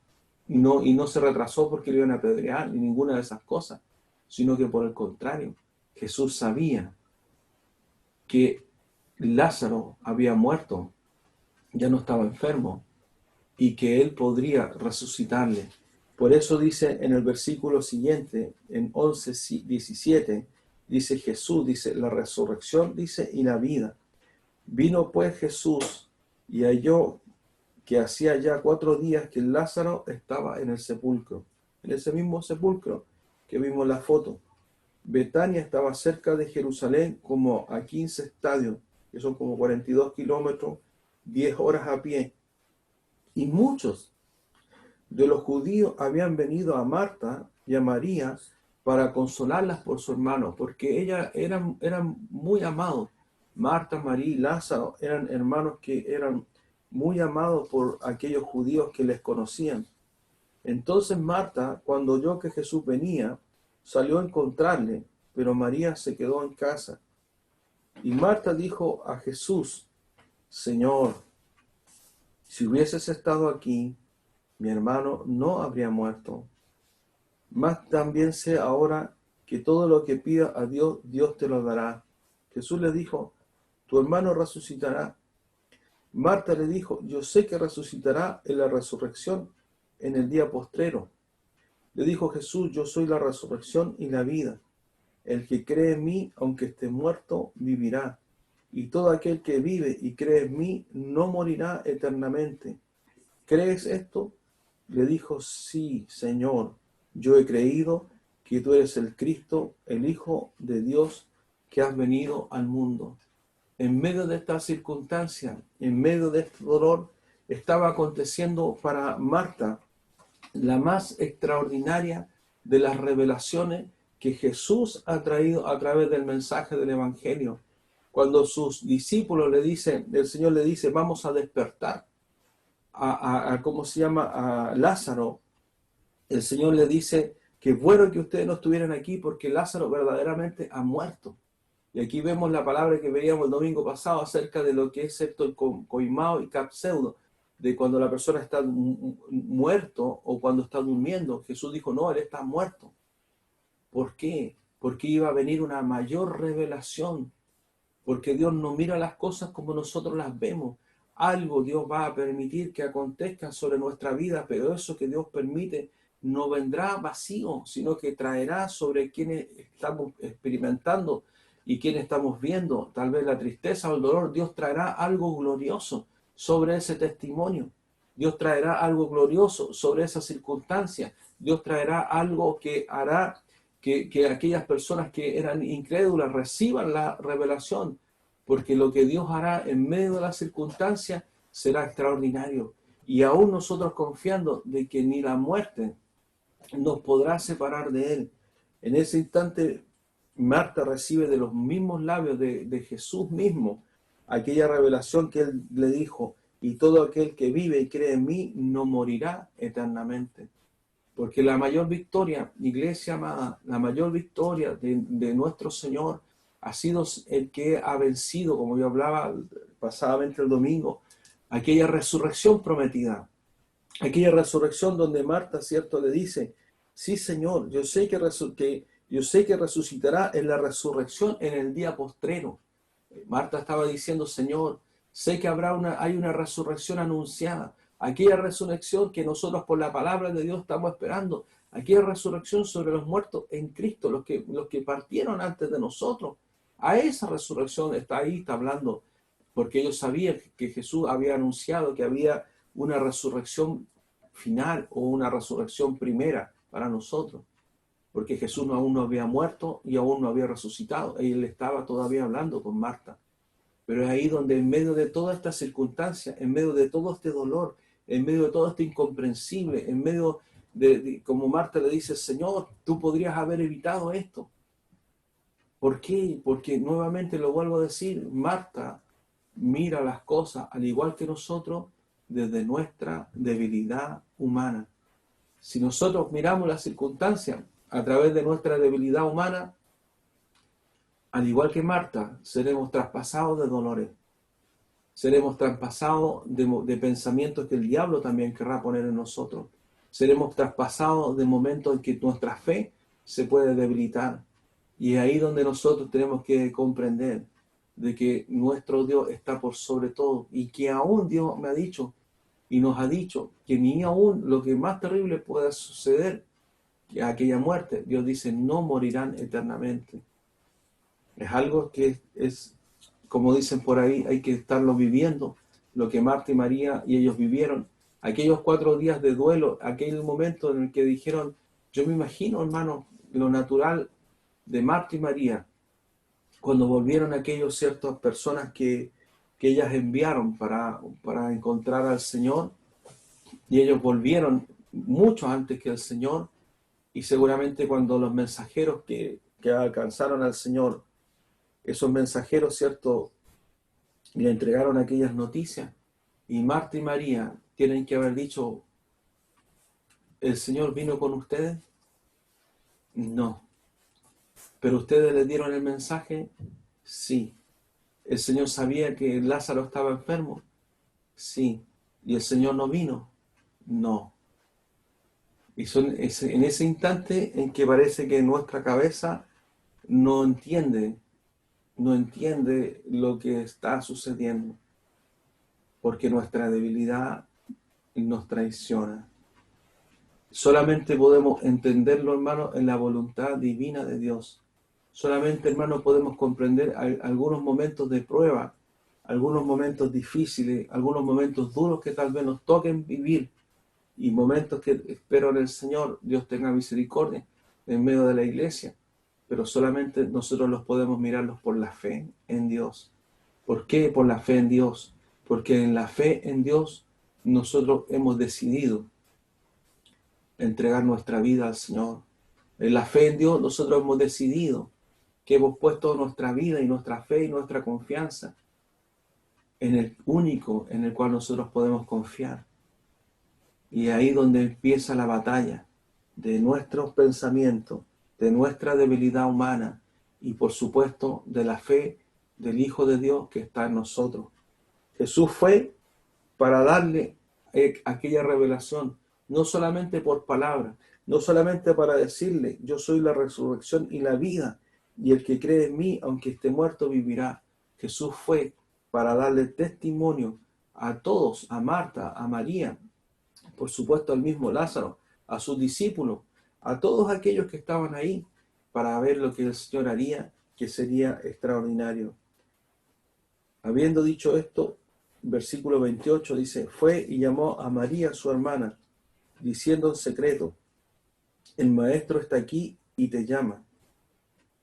y no se retrasó porque le iban a apedrear ni ninguna de esas cosas, sino que por el contrario, Jesús sabía que Lázaro había muerto, ya no estaba enfermo, y que él podría resucitarle. Por eso dice en el versículo siguiente, en 11:17, dice Jesús, dice la resurrección, dice, y la vida. Vino pues Jesús y halló que hacía ya 4 días que Lázaro estaba en el sepulcro, en ese mismo sepulcro que vimos en la foto. Betania estaba cerca de Jerusalén, como a 15 estadios, que son como 42 kilómetros, 10 horas a pie. Y muchos de los judíos habían venido a Marta y a María para consolarlas por su hermano, porque ellas eran muy amados. Marta, María y Lázaro eran hermanos que eran muy amados por aquellos judíos que les conocían. Entonces Marta, cuando oyó que Jesús venía, salió a encontrarle, pero María se quedó en casa. Y Marta dijo a Jesús: Señor, si hubieses estado aquí, mi hermano no habría muerto. Mas también sé ahora que todo lo que pida a Dios, Dios te lo dará. Jesús le dijo: tu hermano resucitará. Marta le dijo: yo sé que resucitará en la resurrección en el día postrero. Le dijo Jesús: yo soy la resurrección y la vida. El que cree en mí, aunque esté muerto, vivirá. Y todo aquel que vive y cree en mí, no morirá eternamente. ¿Crees esto? Le dijo: sí, Señor, yo he creído que tú eres el Cristo, el Hijo de Dios, que has venido al mundo. En medio de esta circunstancia, en medio de este dolor, estaba aconteciendo para Marta la más extraordinaria de las revelaciones que Jesús ha traído a través del mensaje del Evangelio. Cuando sus discípulos le dicen, el Señor le dice: vamos a despertar ¿cómo se llama? A Lázaro, el Señor le dice que bueno que ustedes no estuvieran aquí porque Lázaro verdaderamente ha muerto. Y aquí vemos la palabra que veíamos el domingo pasado acerca de lo que es septocoimao y capseudo, de cuando la persona está muerto o cuando está durmiendo. Jesús dijo: no, él está muerto. ¿Por qué? Porque iba a venir una mayor revelación, porque Dios no mira las cosas como nosotros las vemos. Algo Dios va a permitir que acontezca sobre nuestra vida, pero eso que Dios permite no vendrá vacío, sino que traerá sobre quienes estamos experimentando y quienes estamos viendo tal vez la tristeza o el dolor. Dios traerá algo glorioso sobre ese testimonio. Dios traerá algo glorioso sobre esa circunstancia. Dios traerá algo que hará que aquellas personas que eran incrédulas reciban la revelación, porque lo que Dios hará en medio de las circunstancias será extraordinario. Y aún nosotros confiando de que ni la muerte nos podrá separar de Él. En ese instante, Marta recibe de los mismos labios de Jesús mismo aquella revelación que Él le dijo: y todo aquel que vive y cree en mí no morirá eternamente. Porque la mayor victoria, iglesia amada, la mayor victoria de nuestro Señor ha sido el que ha vencido, como yo hablaba pasadamente el domingo, aquella resurrección prometida. Aquella resurrección donde Marta, cierto, le dice: sí, Señor, yo sé que resucitará en la resurrección en el día postrero. Marta estaba diciendo: Señor, sé que hay una resurrección anunciada, aquella resurrección que nosotros por la palabra de Dios estamos esperando, aquella resurrección sobre los muertos en Cristo, los que partieron antes de nosotros. A esa resurrección está hablando, porque ellos sabían que Jesús había anunciado que había una resurrección final o una resurrección primera para nosotros, porque Jesús aún no había muerto y aún no había resucitado. Él estaba todavía hablando con Marta. Pero es ahí donde, en medio de toda esta circunstancia, en medio de todo este dolor, en medio de todo este incomprensible, en medio como Marta le dice: Señor, tú podrías haber evitado esto. ¿Por qué? Porque nuevamente lo vuelvo a decir, Marta mira las cosas, al igual que nosotros, desde nuestra debilidad humana. Si nosotros miramos las circunstancias a través de nuestra debilidad humana, al igual que Marta, seremos traspasados de dolores. Seremos traspasados de pensamientos que el diablo también querrá poner en nosotros. Seremos traspasados de momentos en que nuestra fe se puede debilitar. Y es ahí donde nosotros tenemos que comprender de que nuestro Dios está por sobre todo, y que aún Dios me ha dicho y nos ha dicho que ni aún lo que más terrible pueda suceder, que aquella muerte, Dios dice: no morirán eternamente. Es algo que es, como dicen por ahí, hay que estarlo viviendo, lo que Marta y María y ellos vivieron. Aquellos 4 días de duelo, aquel momento en el que dijeron, yo me imagino, hermano, lo natural de Marta y María, cuando volvieron aquellos ciertas personas que ellas enviaron para encontrar al Señor, y ellos volvieron mucho antes que el Señor, y seguramente cuando los mensajeros que alcanzaron al Señor, esos mensajeros, ¿cierto?, le entregaron aquellas noticias, y Marta y María tienen que haber dicho: ¿el Señor vino con ustedes? No. ¿Pero ustedes le dieron el mensaje? Sí. ¿El Señor sabía que Lázaro estaba enfermo? Sí. ¿Y el Señor no vino? No. Y en ese instante en que parece que nuestra cabeza no entiende lo que está sucediendo, porque nuestra debilidad nos traiciona. Solamente podemos entenderlo, hermano, en la voluntad divina de Dios. Solamente, hermano, podemos comprender algunos momentos de prueba, algunos momentos difíciles, algunos momentos duros que tal vez nos toquen vivir, y momentos que espero en el Señor Dios tenga misericordia en medio de la iglesia, pero solamente nosotros los podemos mirarlos por la fe en Dios. ¿Por qué por la fe en Dios? Porque en la fe en Dios nosotros hemos decidido entregar nuestra vida al Señor. En la fe en Dios nosotros hemos decidido que hemos puesto nuestra vida y nuestra fe y nuestra confianza en el único en el cual nosotros podemos confiar. Y ahí donde empieza la batalla de nuestros pensamientos, de nuestra debilidad humana y por supuesto de la fe del Hijo de Dios que está en nosotros. Jesús fue para darle aquella revelación, no solamente por palabra, no solamente para decirle: yo soy la resurrección y la vida, y el que cree en mí, aunque esté muerto, vivirá. Jesús fue para darle testimonio a todos, a Marta, a María, por supuesto al mismo Lázaro, a sus discípulos, a todos aquellos que estaban ahí, para ver lo que el Señor haría, que sería extraordinario. Habiendo dicho esto, versículo 28 dice: fue y llamó a María su hermana, diciendo en secreto: el maestro está aquí y te llama.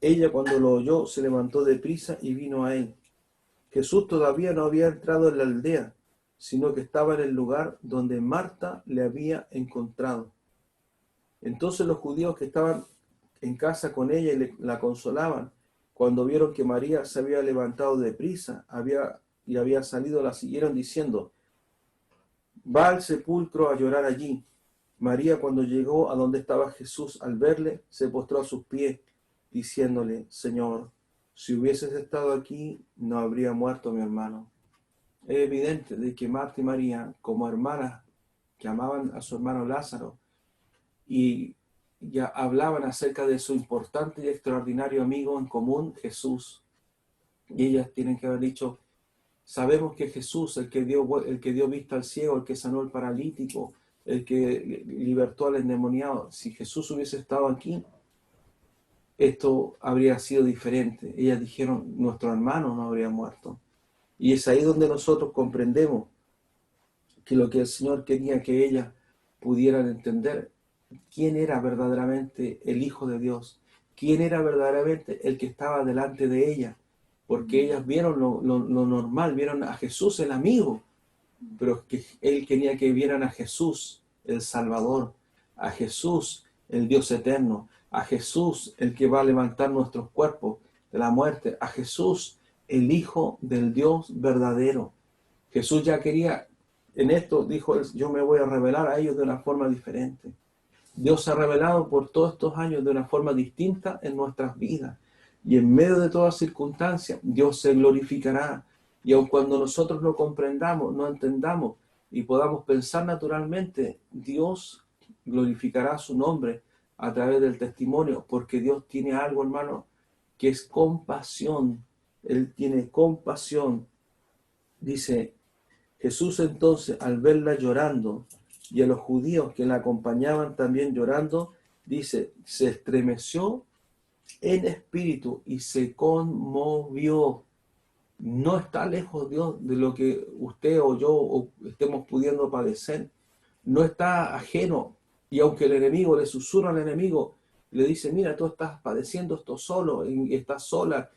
Ella, cuando lo oyó, se levantó deprisa y vino a él. Jesús todavía no había entrado en la aldea, sino que estaba en el lugar donde Marta le había encontrado. Entonces los judíos que estaban en casa con ella y la consolaban, cuando vieron que María se había levantado deprisa y había salido, la siguieron diciendo: va al sepulcro a llorar allí. María, cuando llegó a donde estaba Jesús, al verle, se postró a sus pies, diciéndole: Señor, si hubieses estado aquí, no habría muerto mi hermano. Es evidente de que Marta y María, como hermanas que amaban a su hermano Lázaro, y ya hablaban acerca de su importante y extraordinario amigo en común, Jesús. Y ellas tienen que haber dicho: sabemos que Jesús, el que dio vista al ciego, el que sanó al paralítico, el que libertó al endemoniado, si Jesús hubiese estado aquí, esto habría sido diferente. Ellas dijeron: nuestro hermano no habría muerto. Y es ahí donde nosotros comprendemos que lo que el Señor quería que ellas pudieran entender: quién era verdaderamente el Hijo de Dios, quién era verdaderamente el que estaba delante de ellas, porque ellas vieron lo normal, vieron a Jesús el amigo, pero que Él quería que vieran a Jesús el Salvador, a Jesús el Dios eterno, a Jesús el que va a levantar nuestros cuerpos de la muerte, a Jesús el Hijo del Dios verdadero. Jesús ya quería, en esto dijo: yo me voy a revelar a ellos de una forma diferente. Dios se ha revelado por todos estos años de una forma distinta en nuestras vidas. Y en medio de todas circunstancias, Dios se glorificará. Y aun cuando nosotros no comprendamos, no entendamos y podamos pensar naturalmente, Dios glorificará su nombre a través del testimonio, porque Dios tiene algo, hermano, que es compasión. Él tiene compasión. Dice Jesús entonces, al verla llorando, y a los judíos que la acompañaban también llorando, dice, se estremeció en espíritu y se conmovió. No está lejos Dios de lo que usted o yo estemos pudiendo padecer. No está ajeno. Y aunque el enemigo le susurra al enemigo, le dice: mira, tú estás padeciendo esto solo, y estás sola.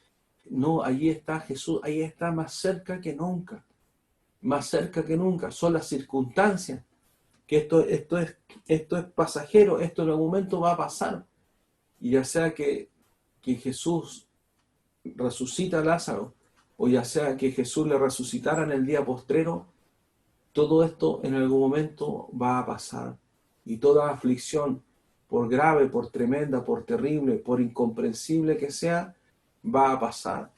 No, allí está Jesús, ahí está más cerca que nunca. Más cerca que nunca. Son las circunstancias, que esto es pasajero, esto en algún momento va a pasar. Y ya sea que Jesús resucita a Lázaro, o ya sea que Jesús le resucitara en el día postrero, todo esto en algún momento va a pasar. Y toda aflicción, por grave, por tremenda, por terrible, por incomprensible que sea, va a pasar.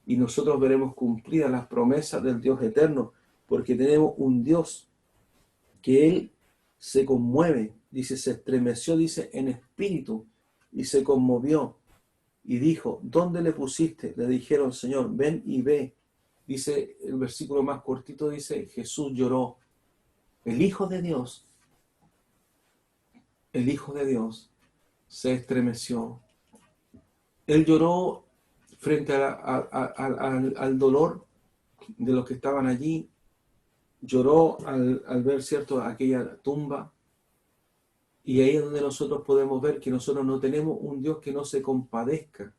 Y nosotros veremos cumplidas las promesas del Dios eterno, porque tenemos un Dios que Él se conmueve, dice, se estremeció, dice, en espíritu, y se conmovió, y dijo: ¿dónde le pusiste? Le dijeron: Señor, ven y ve. Dice el versículo más cortito, dice: Jesús lloró. El Hijo de Dios, el Hijo de Dios, se estremeció. Él lloró frente al dolor de los que estaban allí. Lloró al ver, ¿cierto?, aquella tumba. Y ahí es donde nosotros podemos ver que nosotros no tenemos un Dios que no se compadezca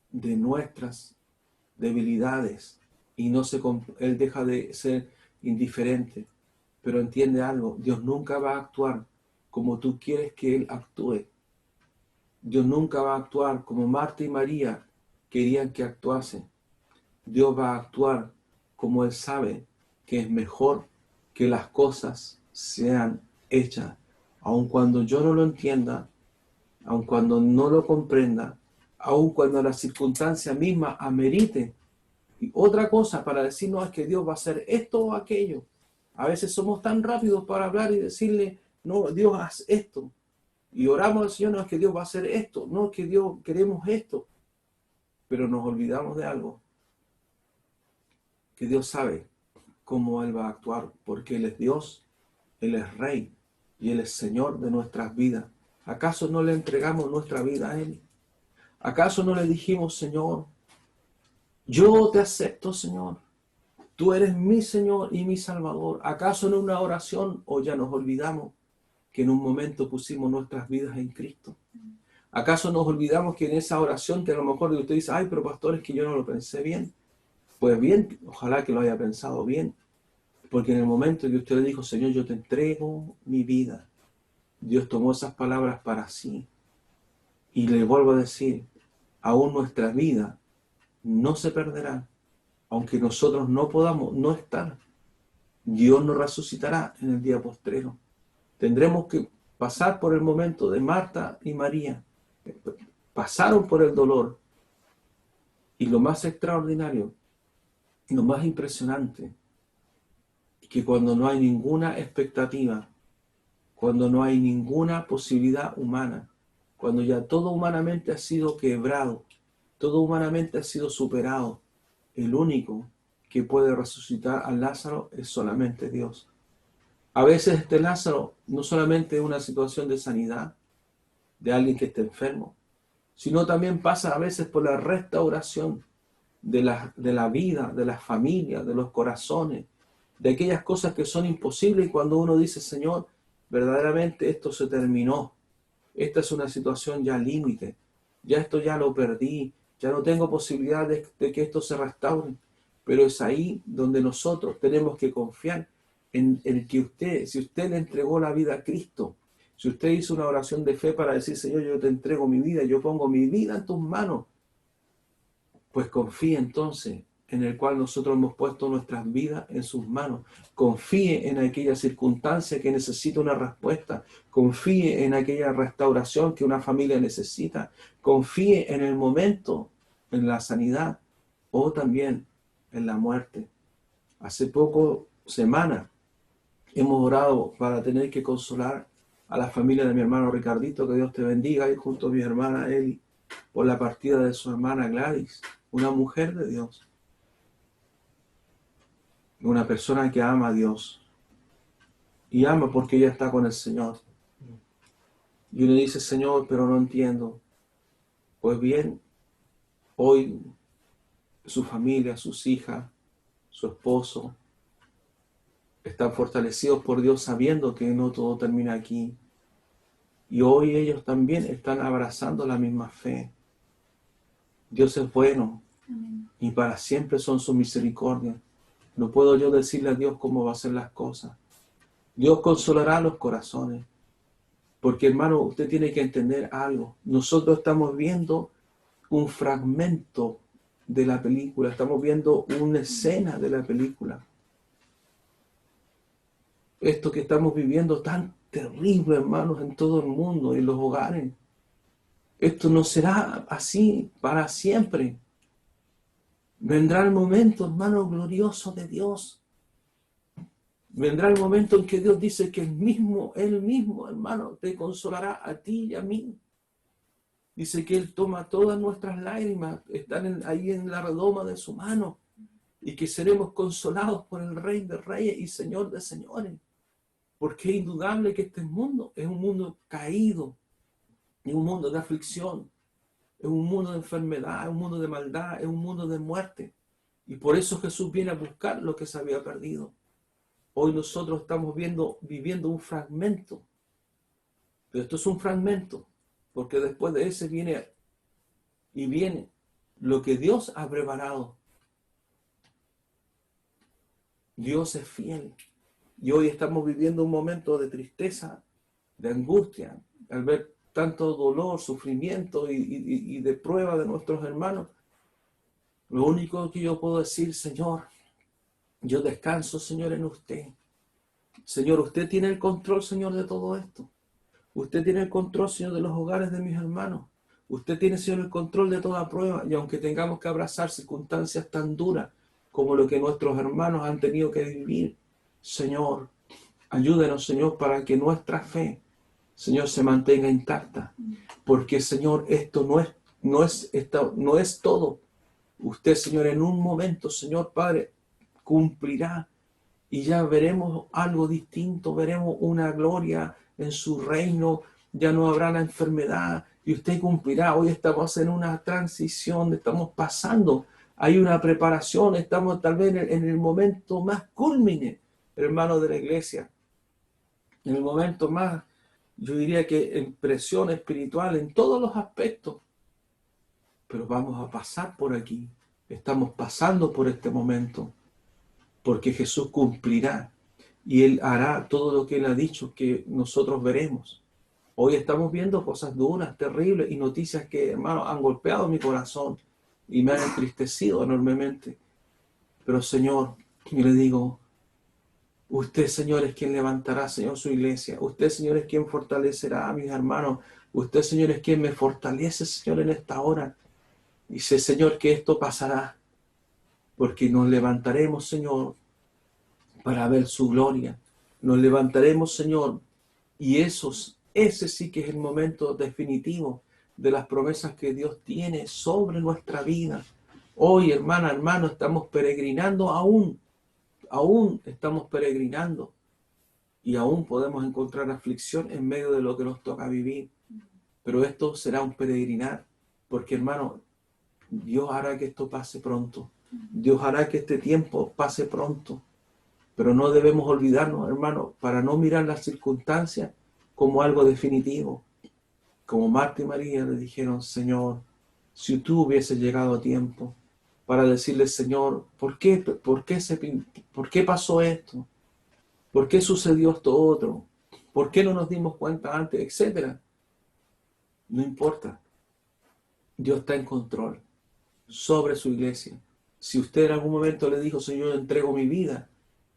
de nuestras debilidades. Y Él deja de ser indiferente. Pero entiende algo: Dios nunca va a actuar como tú quieres que Él actúe. Dios nunca va a actuar como Marta y María querían que actuase. Dios va a actuar como Él sabe que es mejor que las cosas sean hechas. Aun cuando yo no lo entienda, aun cuando no lo comprenda, aun cuando la circunstancia misma amerite. Y otra cosa para decirnos es que Dios va a hacer esto o aquello. A veces somos tan rápidos para hablar y decirle: no, Dios, haz esto. Y oramos al Señor: no, es que Dios va a hacer esto, no, es que Dios queremos esto. Pero nos olvidamos de algo: que Dios sabe cómo Él va a actuar, porque Él es Dios, Él es Rey y Él es Señor de nuestras vidas. ¿Acaso no le entregamos nuestra vida a Él? ¿Acaso no le dijimos: Señor, yo te acepto, Señor, tú eres mi Señor y mi Salvador? ¿Acaso en una oración, o ya nos olvidamos que en un momento pusimos nuestras vidas en Cristo? ¿Acaso nos olvidamos que en esa oración que a lo mejor usted dice, ay, pero pastor, es que yo no lo pensé bien? Pues bien, ojalá que lo haya pensado bien, porque en el momento que usted le dijo, Señor, yo te entrego mi vida, Dios tomó esas palabras para sí. Y le vuelvo a decir, aún nuestra vida no se perderá, aunque nosotros no podamos no estar. Dios nos resucitará en el día postrero. Tendremos que pasar por el momento de Marta y María. Pasaron por el dolor. Y lo más extraordinario, y lo más impresionante, es que cuando no hay ninguna expectativa, cuando no hay ninguna posibilidad humana, cuando ya todo humanamente ha sido quebrado, todo humanamente ha sido superado, el único que puede resucitar a Lázaro es solamente Dios. A veces este Lázaro no solamente es una situación de sanidad de alguien que esté enfermo, sino también pasa a veces por la restauración de la vida, de las familias, de los corazones, de aquellas cosas que son imposibles y cuando uno dice, Señor, verdaderamente esto se terminó, esta es una situación ya límite, ya esto ya lo perdí, ya no tengo posibilidad de que esto se restaure, pero es ahí donde nosotros tenemos que confiar en el que usted, si usted le entregó la vida a Cristo, si usted hizo una oración de fe para decir, Señor, yo te entrego mi vida, yo pongo mi vida en tus manos, pues confíe entonces en el cual nosotros hemos puesto nuestras vidas en sus manos. Confíe en aquella circunstancia que necesita una respuesta. Confíe en aquella restauración que una familia necesita. Confíe en el momento, en la sanidad o también en la muerte. Hace poco, semanas, hemos orado para tener que consolar a la familia de mi hermano Ricardito, que Dios te bendiga, y junto a mi hermana Eli, por la partida de su hermana Gladys, una mujer de Dios, una persona que ama a Dios y ama porque ella está con el Señor. Y uno dice, Señor, pero no entiendo. Pues bien, hoy su familia, sus hijas, su esposo, están fortalecidos por Dios sabiendo que no todo termina aquí. Y hoy ellos también están abrazando la misma fe. Dios es bueno. Amén. Y para siempre son sus misericordias. No puedo yo decirle a Dios cómo va a hacer las cosas. Dios consolará los corazones. Porque hermano, usted tiene que entender algo. Nosotros estamos viendo un fragmento de la película. Estamos viendo una escena de la película. Esto que estamos viviendo tan terrible, hermanos, en todo el mundo, en los hogares. Esto no será así para siempre. Vendrá el momento, hermano, glorioso de Dios. Vendrá el momento en que Dios dice que Él mismo, hermano, te consolará a ti y a mí. Dice que Él toma todas nuestras lágrimas, están ahí en la redoma de su mano, y que seremos consolados por el Rey de Reyes y Señor de Señores. Porque es indudable que este mundo es un mundo caído, es un mundo de aflicción, es un mundo de enfermedad, es un mundo de maldad, es un mundo de muerte. Y por eso Jesús viene a buscar lo que se había perdido. Hoy nosotros estamos viviendo un fragmento. Pero esto es un fragmento, porque después de ese viene lo que Dios ha preparado. Dios es fiel. Y hoy estamos viviendo un momento de tristeza, de angustia, al ver tanto dolor, sufrimiento y de prueba de nuestros hermanos. Lo único que yo puedo decir, Señor, yo descanso, Señor, en usted. Señor, usted tiene el control, Señor, de todo esto. Usted tiene el control, Señor, de los hogares de mis hermanos. Usted tiene, Señor, el control de toda prueba. Y aunque tengamos que abrazar circunstancias tan duras como lo que nuestros hermanos han tenido que vivir, Señor, ayúdenos, Señor, para que nuestra fe, Señor, se mantenga intacta. Porque, Señor, esto no es todo. Usted, Señor, en un momento, Señor Padre, cumplirá y ya veremos algo distinto, veremos una gloria en su reino, ya no habrá la enfermedad y usted cumplirá. Hoy estamos en una transición, estamos pasando, hay una preparación, estamos tal vez en el momento más cúlmine, hermanos de la iglesia, en el momento más yo diría que en presión espiritual, en todos los aspectos. Pero vamos a pasar por aquí. Estamos pasando por este momento, porque Jesús cumplirá y Él hará todo lo que Él ha dicho que nosotros veremos. Hoy estamos viendo cosas duras, terribles y noticias que, hermano, han golpeado mi corazón y me han entristecido enormemente. Pero, Señor, yo le digo, usted, Señor, es quien levantará, Señor, su iglesia. Usted, Señor, es quien fortalecerá a mis hermanos. Usted, Señor, es quien me fortalece, Señor, en esta hora. Dice, Señor, que esto pasará, porque nos levantaremos, Señor, para ver su gloria. Nos levantaremos, Señor, y ese sí que es el momento definitivo de las promesas que Dios tiene sobre nuestra vida. Hoy, hermana, hermano, estamos peregrinando aún estamos peregrinando y aún podemos encontrar aflicción en medio de lo que nos toca vivir. Pero esto será un peregrinar, porque, hermano, Dios hará que esto pase pronto. Dios hará que este tiempo pase pronto. Pero no debemos olvidarnos, hermano, para no mirar las circunstancias como algo definitivo. Como Marta y María le dijeron, Señor, si tú hubieses llegado a tiempo para decirle, Señor, ¿por qué pasó esto? ¿Por qué sucedió esto otro? ¿Por qué no nos dimos cuenta antes? Etcétera. No importa. Dios está en control sobre su iglesia. Si usted en algún momento le dijo, Señor, entrego mi vida,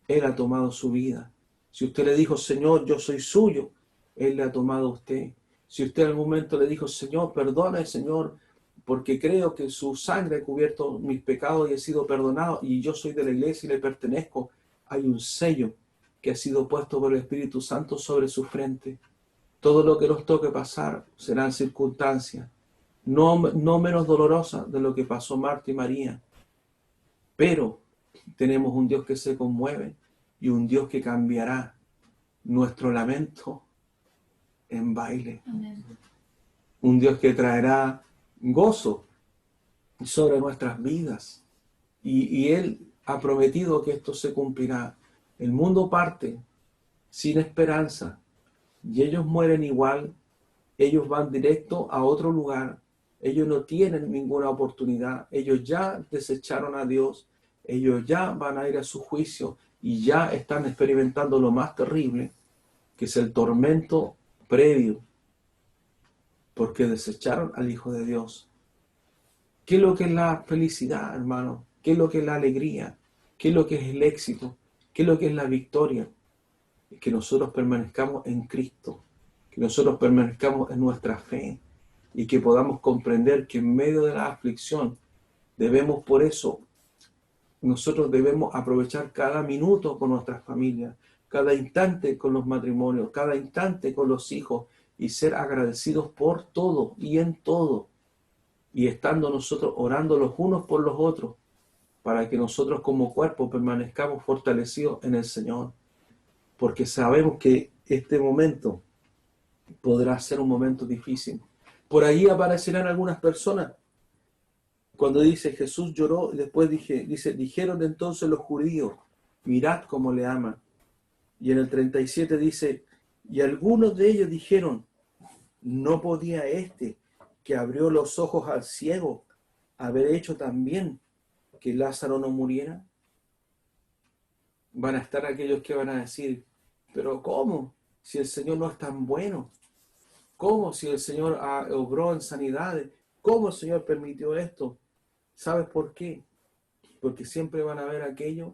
Él ha tomado su vida. Si usted le dijo, Señor, yo soy suyo, Él le ha tomado a usted. Si usted en algún momento le dijo, Señor, perdone, Señor, porque creo que su sangre ha cubierto mis pecados y he sido perdonado y yo soy de la iglesia y le pertenezco, hay un sello que ha sido puesto por el Espíritu Santo sobre su frente. Todo lo que nos toque pasar serán circunstancias, no menos dolorosas de lo que pasó Marta y María, pero tenemos un Dios que se conmueve y un Dios que cambiará nuestro lamento en baile. Amén. Un Dios que traerá gozo sobre nuestras vidas. Y Él ha prometido que esto se cumplirá. El mundo parte sin esperanza y ellos mueren igual. Ellos van directo a otro lugar. Ellos no tienen ninguna oportunidad. Ellos ya desecharon a Dios. Ellos ya van a ir a su juicio y ya están experimentando lo más terrible, que es el tormento previo, porque desecharon al Hijo de Dios. ¿Qué es lo que es la felicidad, hermano? ¿Qué es lo que es la alegría? ¿Qué es lo que es el éxito? ¿Qué es lo que es la victoria? Es que nosotros permanezcamos en Cristo, que nosotros permanezcamos en nuestra fe y que podamos comprender que en medio de la aflicción debemos, por eso, nosotros debemos aprovechar cada minuto con nuestras familias, cada instante con los matrimonios, cada instante con los hijos y ser agradecidos por todo y en todo. Y estando nosotros orando los unos por los otros para que nosotros como cuerpo permanezcamos fortalecidos en el Señor. Porque sabemos que este momento podrá ser un momento difícil. Por ahí aparecerán algunas personas. Cuando dice Jesús lloró, después dijeron entonces los judíos, mirad cómo le aman. Y en el 37 dice, y algunos de ellos dijeron, ¿no podía este que abrió los ojos al ciego haber hecho también que Lázaro no muriera? Van a estar aquellos que van a decir, pero ¿cómo? Si el Señor no es tan bueno. ¿Cómo? Si el Señor obró en sanidades. ¿Cómo el Señor permitió esto? ¿Sabes por qué? Porque siempre van a haber aquellos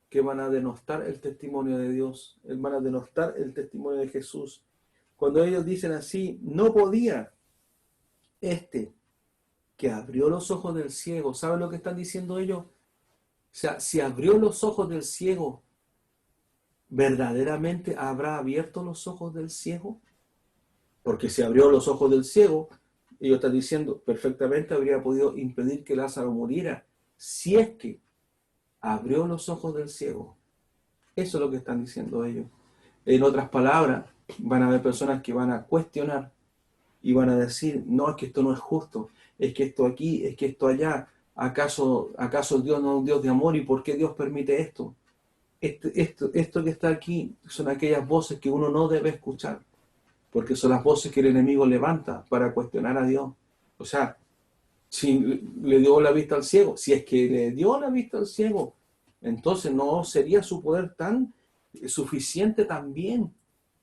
que van a denostar el testimonio de Dios, van a denostar el testimonio de Jesús. Cuando ellos dicen así, no podía este que abrió los ojos del ciego, ¿saben lo que están diciendo ellos? O sea, si abrió los ojos del ciego, ¿verdaderamente habrá abierto los ojos del ciego? Porque si abrió los ojos del ciego, ellos están diciendo, perfectamente habría podido impedir que Lázaro muriera, si es que abrió los ojos del ciego. Eso es lo que están diciendo ellos. En otras palabras, van a haber personas que van a cuestionar y van a decir, no, es que esto no es justo, es que esto aquí, es que esto allá, ¿acaso Dios no es un Dios de amor? ¿Y por qué Dios permite esto? Esto que está aquí son aquellas voces que uno no debe escuchar, porque son las voces que el enemigo levanta para cuestionar a Dios. O sea, si le dio la vista al ciego, si es que le dio la vista al ciego, entonces no sería su poder tan suficiente también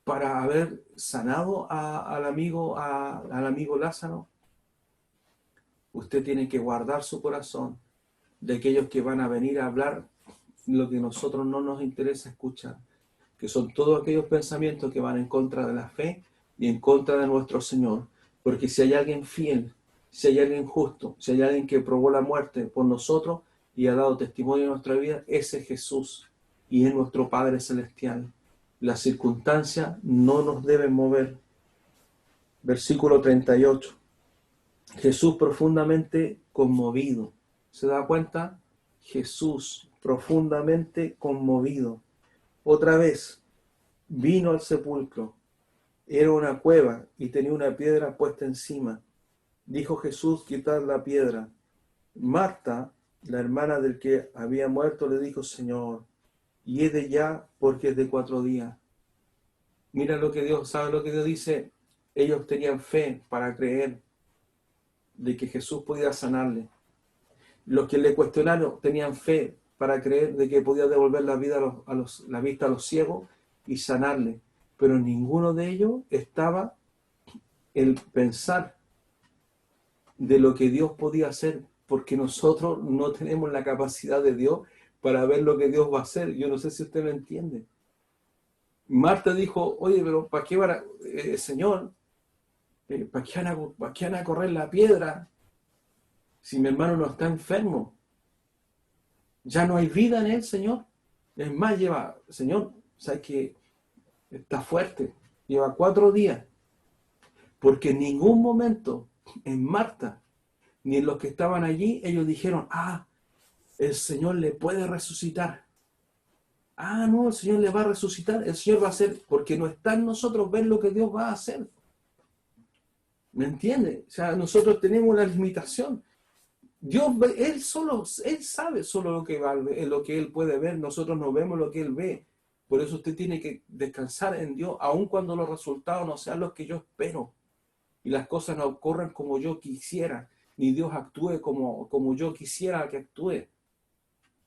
para haber sanado al amigo Lázaro. Usted tiene que guardar su corazón de aquellos que van a venir a hablar lo que a nosotros no nos interesa escuchar, que son todos aquellos pensamientos que van en contra de la fe y en contra de nuestro Señor. Porque si hay alguien fiel, si hay alguien justo, si hay alguien que probó la muerte por nosotros y ha dado testimonio en nuestra vida, ese es Jesús y es nuestro Padre Celestial. Las circunstancias no nos deben mover. Versículo 38. Jesús profundamente conmovido. ¿Se da cuenta? Jesús profundamente conmovido. Otra vez, vino al sepulcro. Era una cueva y tenía una piedra puesta encima. Dijo Jesús: quitad la piedra. Marta, la hermana del que había muerto, le dijo: Señor, hiede ya, porque es de 4 días. Mira lo que Dios, ¿sabe lo que Dios dice? Ellos tenían fe para creer de que Jesús podía sanarle. Los que le cuestionaron tenían fe para creer de que podía devolver la vida la vista a los ciegos y sanarle. Pero ninguno de ellos estaba el pensar de lo que Dios podía hacer, porque nosotros no tenemos la capacidad de Dios para ver lo que Dios va a hacer. Yo no sé si usted lo entiende. Marta dijo: oye, pero ¿para qué van a, Señor? ¿Para qué van a correr la piedra si mi hermano no está enfermo? Ya no hay vida en él, Señor. Es más, Señor, ¿sabes que está fuerte? Lleva 4 días. Porque en ningún momento en Marta ni en los que estaban allí ellos dijeron: el Señor le puede resucitar. No, el Señor le va a resucitar. El Señor va a hacer, porque no está en nosotros ver lo que Dios va a hacer. ¿Me entiende? O sea, nosotros tenemos una limitación. Dios, Él sabe solo lo que Él puede ver. Nosotros no vemos lo que Él ve. Por eso usted tiene que descansar en Dios, aun cuando los resultados no sean los que yo espero. Y las cosas no ocurran como yo quisiera, ni Dios actúe como yo quisiera que actúe.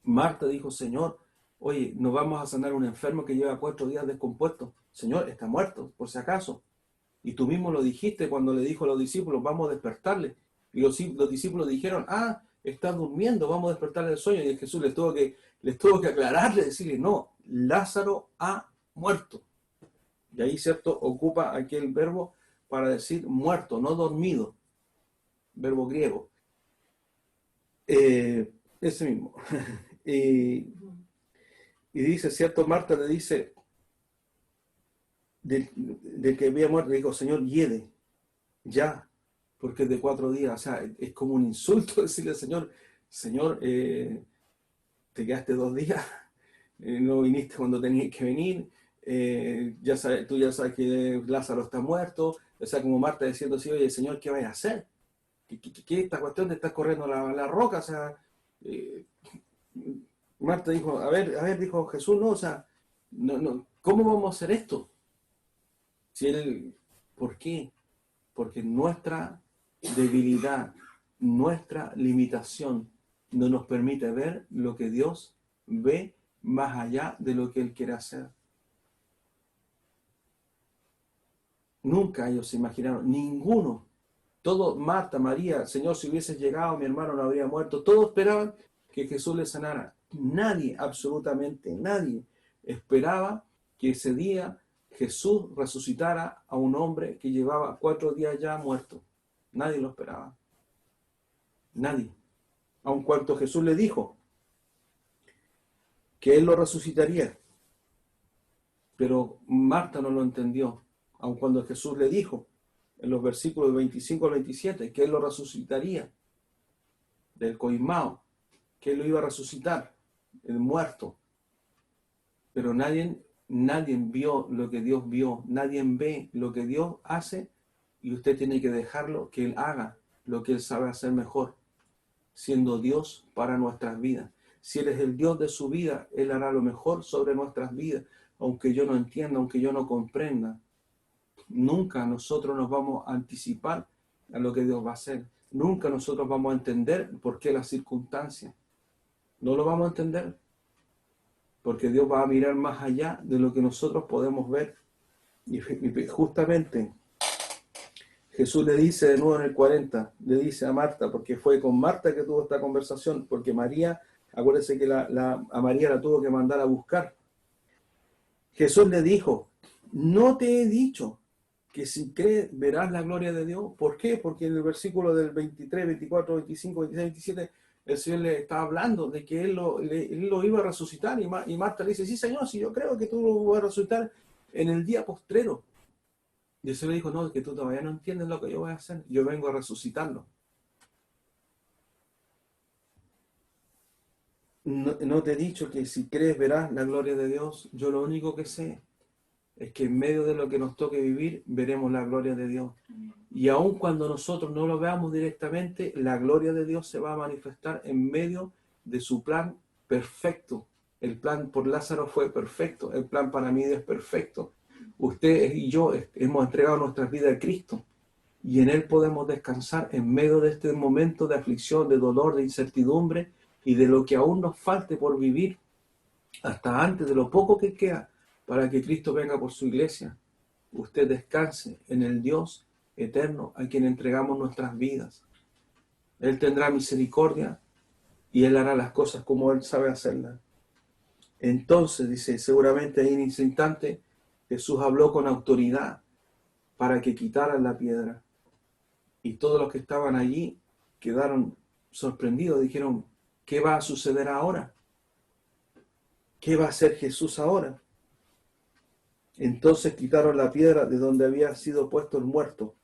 Marta dijo: Señor, oye, nos vamos a sanar un enfermo que lleva 4 días descompuesto. Señor, está muerto, por si acaso. Y tú mismo lo dijiste cuando le dijo a los discípulos: vamos a despertarle. Y los discípulos dijeron: está durmiendo, vamos a despertarle del sueño. Y Jesús les tuvo que aclararle, decirle: no, Lázaro ha muerto. Y ahí, ¿cierto?, ocupa aquel verbo para decir muerto, no dormido. Verbo griego. Ese mismo. Y dice, ¿cierto? Marta le dice de que había muerto, le dijo: Señor, hiede ya, porque es de 4 días. O sea, es como un insulto decirle: Señor, te quedaste 2 días, no viniste cuando tenías que venir, tú ya sabes que Lázaro está muerto. O sea, como Marta diciendo así: oye, Señor, ¿qué vas a hacer? ¿Qué esta cuestión de estar corriendo la roca? O sea, Marta dijo: a ver, dijo Jesús: no, o sea, no, ¿cómo vamos a hacer esto? ¿Por qué? Porque nuestra debilidad, nuestra limitación no nos permite ver lo que Dios ve más allá de lo que Él quiere hacer. Nunca ellos se imaginaron, ninguno. Todo, Marta, María: Señor, si hubieses llegado, mi hermano no habría muerto. Todos esperaban que Jesús le sanara. Nadie, absolutamente nadie, esperaba que ese día Jesús resucitara a un hombre que llevaba 4 días ya muerto. Nadie lo esperaba. Nadie. Aun cuando Jesús le dijo que Él lo resucitaría. Pero Marta no lo entendió. Aun cuando Jesús le dijo en los versículos 25 al 27 que Él lo resucitaría del coimao, que Él lo iba a resucitar, el muerto. Pero nadie vio lo que Dios vio, nadie ve lo que Dios hace, y usted tiene que dejarlo que Él haga lo que Él sabe hacer mejor, siendo Dios para nuestras vidas. Si Él es el Dios de su vida, Él hará lo mejor sobre nuestras vidas, aunque yo no entienda, aunque yo no comprenda. Nunca nosotros nos vamos a anticipar a lo que Dios va a hacer. Nunca nosotros vamos a entender por qué las circunstancias. No lo vamos a entender. Porque Dios va a mirar más allá de lo que nosotros podemos ver. Y justamente Jesús le dice de nuevo en el 40, le dice a Marta, porque fue con Marta que tuvo esta conversación, porque María, acuérdense que a María la tuvo que mandar a buscar. Jesús le dijo, no te he dicho que si crees verás la gloria de Dios. ¿Por qué? Porque en el versículo del 23, 24, 25, 26, 27, el Señor le estaba hablando de que Él lo iba a resucitar. Y Marta le dice, sí, Señor, si yo creo que tú lo vas a resucitar en el día postrero. Y el Señor le dijo, no, es que tú todavía no entiendes lo que yo voy a hacer. Yo vengo a resucitarlo. No te he dicho que si crees verás la gloria de Dios. Yo lo único que sé es que en medio de lo que nos toque vivir, veremos la gloria de Dios. Y aun cuando nosotros no lo veamos directamente, la gloria de Dios se va a manifestar en medio de su plan perfecto. El plan por Lázaro fue perfecto, el plan para mí es perfecto. Usted y yo hemos entregado nuestras vidas a Cristo y en Él podemos descansar en medio de este momento de aflicción, de dolor, de incertidumbre y de lo que aún nos falte por vivir, hasta antes de lo poco que queda para que Cristo venga por su iglesia. Usted descanse en el Dios eterno a quien entregamos nuestras vidas. Él tendrá misericordia y Él hará las cosas como Él sabe hacerlas. Entonces, dice, seguramente ahí en ese instante Jesús habló con autoridad para que quitaran la piedra. Y todos los que estaban allí quedaron sorprendidos, dijeron, ¿qué va a suceder ahora? ¿Qué va a hacer Jesús ahora? Entonces quitaron la piedra de donde había sido puesto el muerto.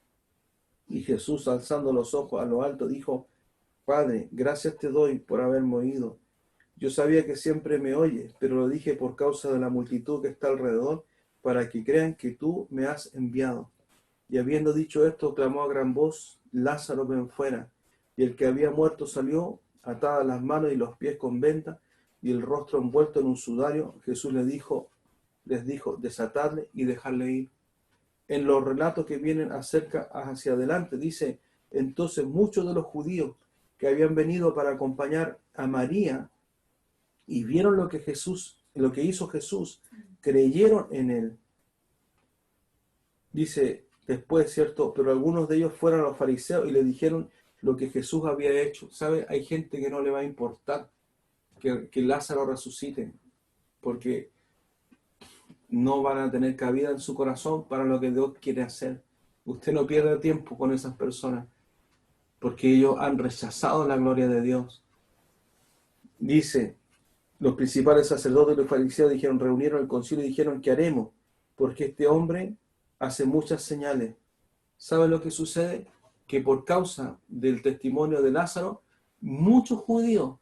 Y Jesús, alzando los ojos a lo alto, dijo, Padre, gracias te doy por haberme oído. Yo sabía que siempre me oyes, pero lo dije por causa de la multitud que está alrededor, para que crean que tú me has enviado. Y habiendo dicho esto, clamó a gran voz, Lázaro, ven fuera. Y el que había muerto salió, atadas las manos y los pies con venda, y el rostro envuelto en un sudario. Jesús les dijo, desatadle y dejarle ir. En los relatos que vienen hacia adelante, dice, entonces muchos de los judíos que habían venido para acompañar a María y vieron lo que hizo Jesús, creyeron en él. Dice después, ¿cierto? Pero algunos de ellos fueron a los fariseos y le dijeron lo que Jesús había hecho. ¿Sabe? Hay gente que no le va a importar que Lázaro resucite, porque no van a tener cabida en su corazón para lo que Dios quiere hacer. Usted no pierde tiempo con esas personas, porque ellos han rechazado la gloria de Dios. Dice, los principales sacerdotes y los fariseos reunieron el concilio y dijeron, ¿qué haremos? Porque este hombre hace muchas señales. ¿Sabe lo que sucede? Que por causa del testimonio de Lázaro, muchos judíos,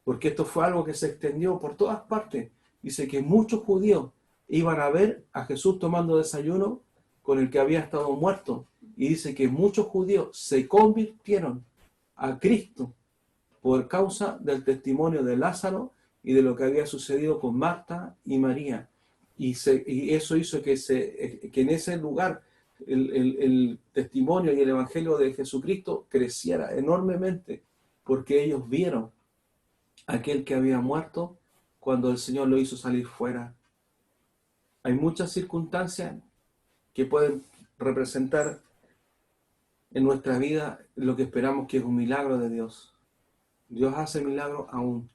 porque esto fue algo que se extendió por todas partes, dice que muchos judíos iban a ver a Jesús tomando desayuno con el que había estado muerto. Y dice que muchos judíos se convirtieron a Cristo por causa del testimonio de Lázaro y de lo que había sucedido con Marta y María. Y eso hizo que en ese lugar el testimonio y el evangelio de Jesucristo creciera enormemente, porque ellos vieron a aquel que había muerto cuando el Señor lo hizo salir fuera. Hay muchas circunstancias que pueden representar en nuestra vida lo que esperamos que es un milagro de Dios. Dios hace milagros aún.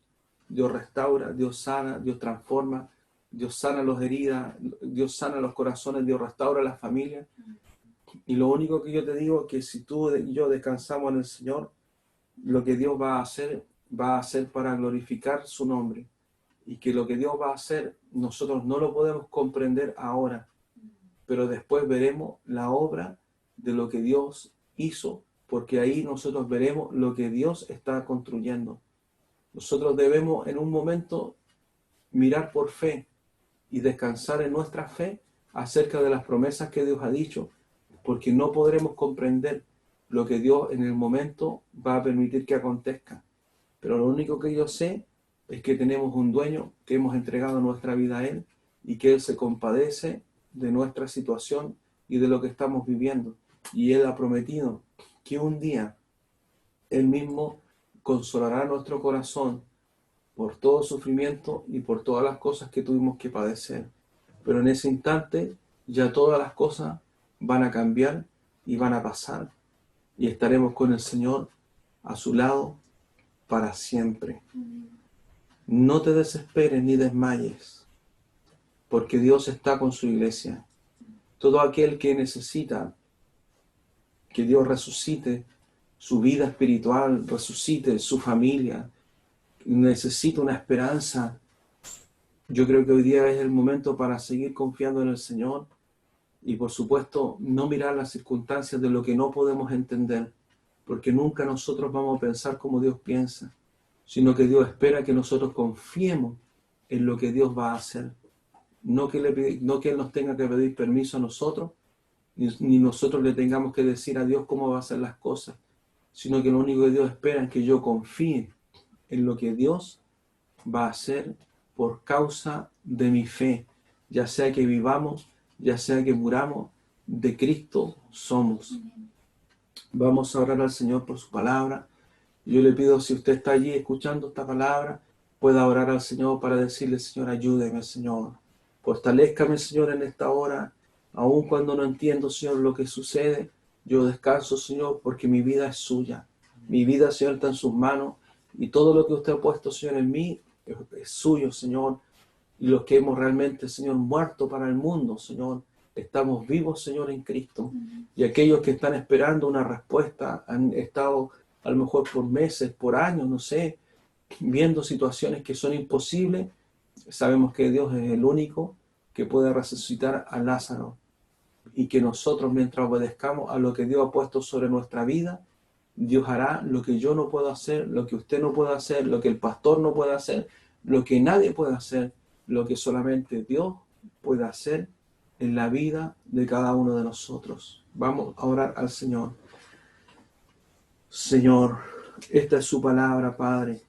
Dios restaura, Dios sana, Dios transforma, Dios sana las heridas, Dios sana los corazones, Dios restaura las familias. Y lo único que yo te digo es que si tú y yo descansamos en el Señor, lo que Dios va a hacer para glorificar su nombre. Y que lo que Dios va a hacer, nosotros no lo podemos comprender ahora, pero después veremos la obra de lo que Dios hizo, porque ahí nosotros veremos lo que Dios está construyendo. Nosotros debemos en un momento mirar por fe y descansar en nuestra fe acerca de las promesas que Dios ha dicho, porque no podremos comprender lo que Dios en el momento va a permitir que acontezca. Pero lo único que yo sé es que tenemos un dueño que hemos entregado nuestra vida a Él y que Él se compadece de nuestra situación y de lo que estamos viviendo. Y Él ha prometido que un día Él mismo consolará nuestro corazón por todo sufrimiento y por todas las cosas que tuvimos que padecer. Pero en ese instante ya todas las cosas van a cambiar y van a pasar. Y estaremos con el Señor a su lado para siempre. No te desesperes ni desmayes, porque Dios está con su iglesia. Todo aquel que necesita que Dios resucite su vida espiritual, resucite su familia, necesita una esperanza. Yo creo que hoy día es el momento para seguir confiando en el Señor y, por supuesto, no mirar las circunstancias de lo que no podemos entender, porque nunca nosotros vamos a pensar como Dios piensa, sino que Dios espera que nosotros confiemos en lo que Dios va a hacer. No que Él nos tenga que pedir permiso a nosotros, ni nosotros le tengamos que decir a Dios cómo va a hacer las cosas, sino que lo único que Dios espera es que yo confíe en lo que Dios va a hacer por causa de mi fe, ya sea que vivamos, ya sea que muramos, de Cristo somos. Vamos a orar al Señor por su palabra. Yo le pido, si usted está allí escuchando esta palabra, pueda orar al Señor para decirle: Señor, ayúdeme, Señor. Fortalézcame, Señor, en esta hora. Aun cuando no entiendo, Señor, lo que sucede, yo descanso, Señor, porque mi vida es suya. Mi vida, Señor, está en sus manos. Y todo lo que usted ha puesto, Señor, en mí es suyo, Señor. Y los que hemos realmente, Señor, muerto para el mundo, Señor, estamos vivos, Señor, en Cristo. Y aquellos que están esperando una respuesta han estado a lo mejor por meses, por años, no sé, viendo situaciones que son imposibles. Sabemos que Dios es el único que puede resucitar a Lázaro y que nosotros, mientras obedezcamos a lo que Dios ha puesto sobre nuestra vida, Dios hará lo que yo no puedo hacer, lo que usted no puede hacer, lo que el pastor no puede hacer, lo que nadie puede hacer, lo que solamente Dios puede hacer en la vida de cada uno de nosotros. Vamos a orar al Señor. Señor, esta es su palabra, Padre,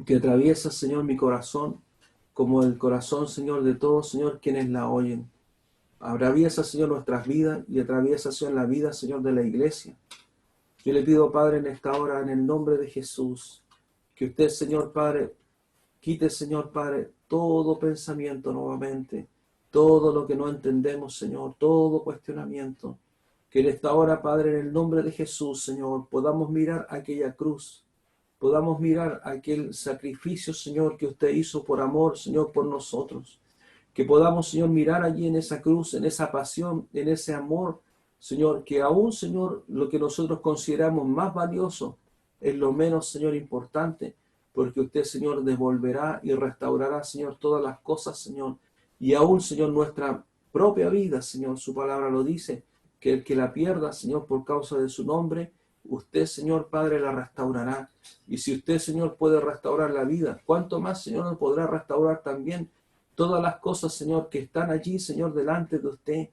que atraviesa, Señor, mi corazón, como el corazón, Señor, de todos, Señor, quienes la oyen. Atraviesa, Señor, nuestras vidas y atraviesa, Señor, la vida, Señor, de la iglesia. Yo le pido, Padre, en esta hora, en el nombre de Jesús, que usted, Señor Padre, quite, Señor Padre, todo pensamiento nuevamente, todo lo que no entendemos, Señor, todo cuestionamiento. Que en esta hora, Padre, en el nombre de Jesús, Señor, podamos mirar aquella cruz, podamos mirar aquel sacrificio, Señor, que usted hizo por amor, Señor, por nosotros. Que podamos, Señor, mirar allí en esa cruz, en esa pasión, en ese amor, Señor, que aún, Señor, lo que nosotros consideramos más valioso es lo menos, Señor, importante, porque usted, Señor, devolverá y restaurará, Señor, todas las cosas, Señor, y aún, Señor, nuestra propia vida, Señor, su palabra lo dice, que el que la pierda, Señor, por causa de su nombre, usted, Señor Padre, la restaurará. Y si usted, Señor, puede restaurar la vida, ¿cuánto más, Señor, nos podrá restaurar también todas las cosas, Señor, que están allí, Señor, delante de usted?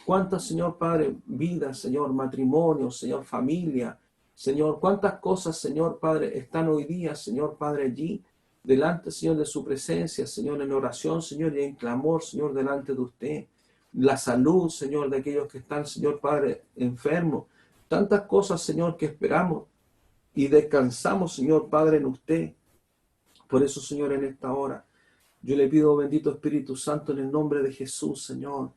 ¿Cuántas, Señor Padre, vidas, Señor, matrimonio, Señor, familia, Señor? ¿Cuántas cosas, Señor Padre, están hoy día, Señor Padre, allí, delante, Señor, de su presencia, Señor, en oración, Señor, y en clamor, Señor, delante de usted? La salud, Señor, de aquellos que están, Señor Padre, enfermos. Tantas cosas, Señor, que esperamos y descansamos, Señor Padre, en usted. Por eso, Señor, en esta hora, yo le pido, bendito Espíritu Santo, en el nombre de Jesús, Señor,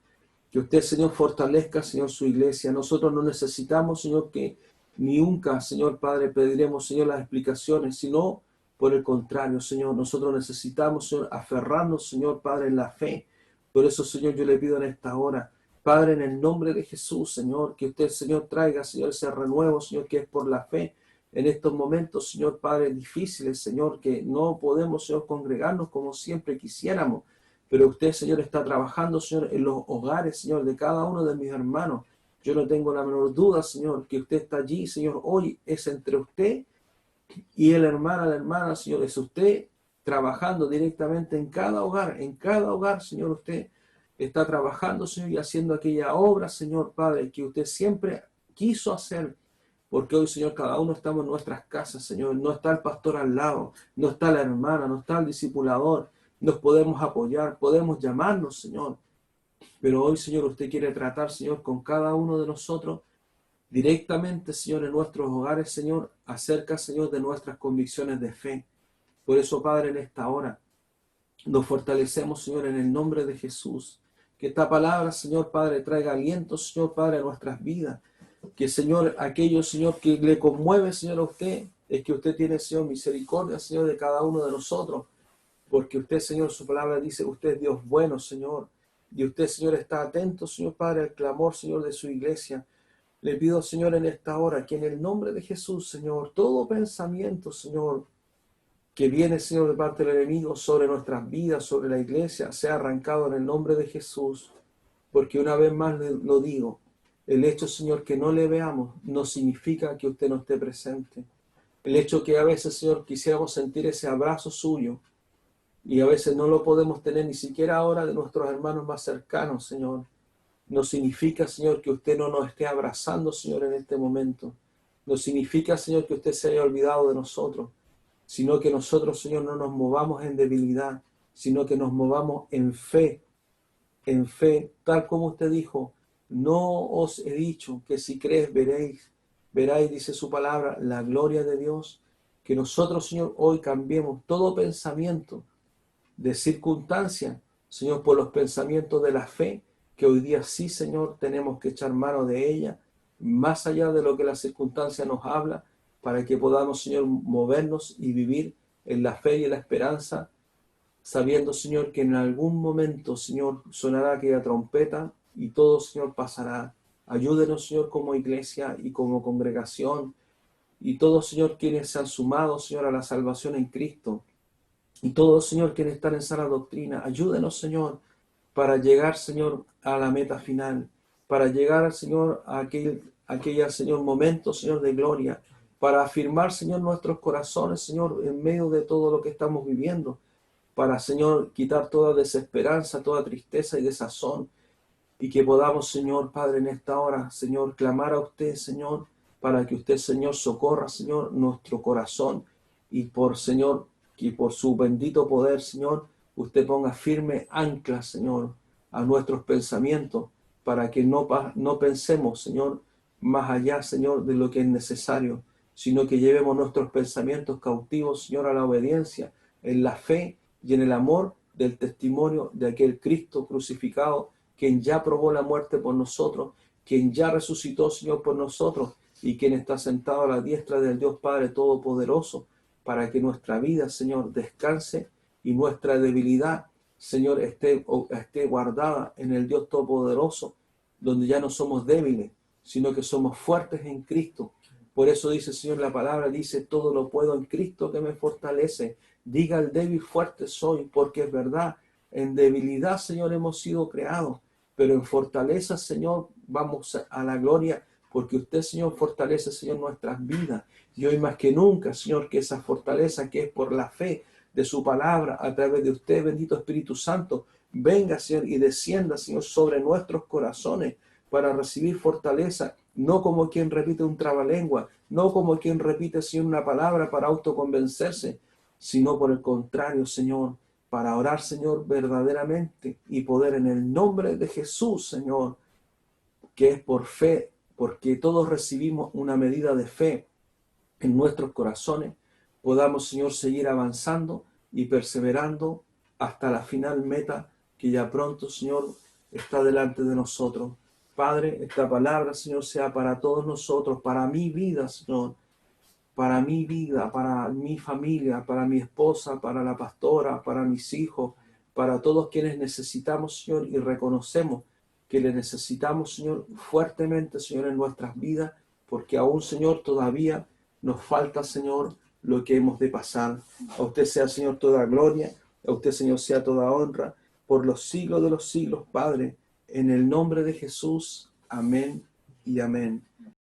que usted, Señor, fortalezca, Señor, su iglesia. Nosotros no necesitamos, Señor, que ni nunca, Señor Padre, pediremos, Señor, las explicaciones, sino por el contrario, Señor, nosotros necesitamos, Señor, aferrarnos, Señor Padre, en la fe. Por eso, Señor, yo le pido en esta hora, Padre, en el nombre de Jesús, Señor, que usted, Señor, traiga, Señor, ese renuevo, Señor, que es por la fe. En estos momentos, Señor Padre, difíciles, Señor, que no podemos, Señor, congregarnos como siempre quisiéramos. Pero usted, Señor, está trabajando, Señor, en los hogares, Señor, de cada uno de mis hermanos. Yo no tengo la menor duda, Señor, que usted está allí, Señor. Hoy es entre usted y el hermano, la hermana, Señor. Es usted trabajando directamente en cada hogar, Señor. Usted está trabajando, Señor, y haciendo aquella obra, Señor Padre, que usted siempre quiso hacer. Porque hoy, Señor, cada uno estamos en nuestras casas, Señor. No está el pastor al lado, no está la hermana, no está el discipulador. Nos podemos apoyar, podemos llamarnos, Señor. Pero hoy, Señor, usted quiere tratar, Señor, con cada uno de nosotros directamente, Señor, en nuestros hogares, Señor, acerca, Señor, de nuestras convicciones de fe. Por eso, Padre, en esta hora nos fortalecemos, Señor, en el nombre de Jesús. Que esta palabra, Señor Padre, traiga aliento, Señor Padre, a nuestras vidas. Que, Señor, aquello, Señor, que le conmueve, Señor, a usted, es que usted tiene, Señor, misericordia, Señor, de cada uno de nosotros. Porque usted, Señor, su palabra dice, usted es Dios bueno, Señor. Y usted, Señor, está atento, Señor Padre, al clamor, Señor, de su iglesia. Le pido, Señor, en esta hora, que en el nombre de Jesús, Señor, todo pensamiento, Señor, que viene, Señor, de parte del enemigo sobre nuestras vidas, sobre la iglesia, sea arrancado en el nombre de Jesús. Porque una vez más lo digo, el hecho, Señor, que no le veamos no significa que usted no esté presente. El hecho que a veces, Señor, quisiéramos sentir ese abrazo suyo y a veces no lo podemos tener ni siquiera ahora de nuestros hermanos más cercanos, Señor, no significa, Señor, que usted no nos esté abrazando, Señor, en este momento. No significa, Señor, que usted se haya olvidado de nosotros, sino que nosotros, Señor, no nos movamos en debilidad, sino que nos movamos en fe, tal como usted dijo, no os he dicho que si crees veréis, dice su palabra, la gloria de Dios, que nosotros, Señor, hoy cambiemos todo pensamiento de circunstancia, Señor, por los pensamientos de la fe, que hoy día sí, Señor, tenemos que echar mano de ella, más allá de lo que la circunstancia nos habla, para que podamos, Señor, movernos y vivir en la fe y en la esperanza, sabiendo, Señor, que en algún momento, Señor, sonará aquella trompeta y todo, Señor, pasará. Ayúdenos, Señor, como iglesia y como congregación, y todos, Señor, quienes se han sumado, Señor, a la salvación en Cristo, y todos, Señor, quienes están en sana doctrina, ayúdenos, Señor, para llegar, Señor, a la meta final, para llegar, Señor, a aquella, Señor, momento, Señor, de gloria, para afirmar, Señor, nuestros corazones, Señor, en medio de todo lo que estamos viviendo, para, Señor, quitar toda desesperanza, toda tristeza y desazón, y que podamos, Señor, Padre, en esta hora, Señor, clamar a usted, Señor, para que usted, Señor, socorra, Señor, nuestro corazón, y por, Señor, y por su bendito poder, Señor, usted ponga firme ancla, Señor, a nuestros pensamientos, para que no pensemos, Señor, más allá, Señor, de lo que es necesario, sino que llevemos nuestros pensamientos cautivos, Señor, a la obediencia, en la fe y en el amor del testimonio de aquel Cristo crucificado, quien ya probó la muerte por nosotros, quien ya resucitó, Señor, por nosotros, y quien está sentado a la diestra del Dios Padre Todopoderoso, para que nuestra vida, Señor, descanse y nuestra debilidad, Señor, esté guardada en el Dios Todopoderoso, donde ya no somos débiles, sino que somos fuertes en Cristo. Por eso dice, Señor, la palabra dice, todo lo puedo en Cristo que me fortalece. Diga el débil, fuerte soy, porque es verdad, en debilidad, Señor, hemos sido creados, pero en fortaleza, Señor, vamos a la gloria, porque usted, Señor, fortalece, Señor, nuestras vidas. Y hoy más que nunca, Señor, que esa fortaleza que es por la fe de su palabra, a través de usted, bendito Espíritu Santo, venga, Señor, y descienda, Señor, sobre nuestros corazones para recibir fortaleza, no como quien repite un trabalengua, no como quien repite, Señor, una palabra para autoconvencerse, sino por el contrario, Señor, para orar, Señor, verdaderamente y poder en el nombre de Jesús, Señor, que es por fe, porque todos recibimos una medida de fe en nuestros corazones, podamos, Señor, seguir avanzando y perseverando hasta la final meta que ya pronto, Señor, está delante de nosotros. Padre, esta palabra, Señor, sea para todos nosotros, para mi vida, Señor, para mi vida, para mi familia, para mi esposa, para la pastora, para mis hijos, para todos quienes necesitamos, Señor, y reconocemos que le necesitamos, Señor, fuertemente, Señor, en nuestras vidas, porque aún, Señor, todavía nos falta, Señor, lo que hemos de pasar. A usted sea, Señor, toda gloria, a usted, Señor, sea toda honra, por los siglos de los siglos, Padre, en el nombre de Jesús. Amén y amén.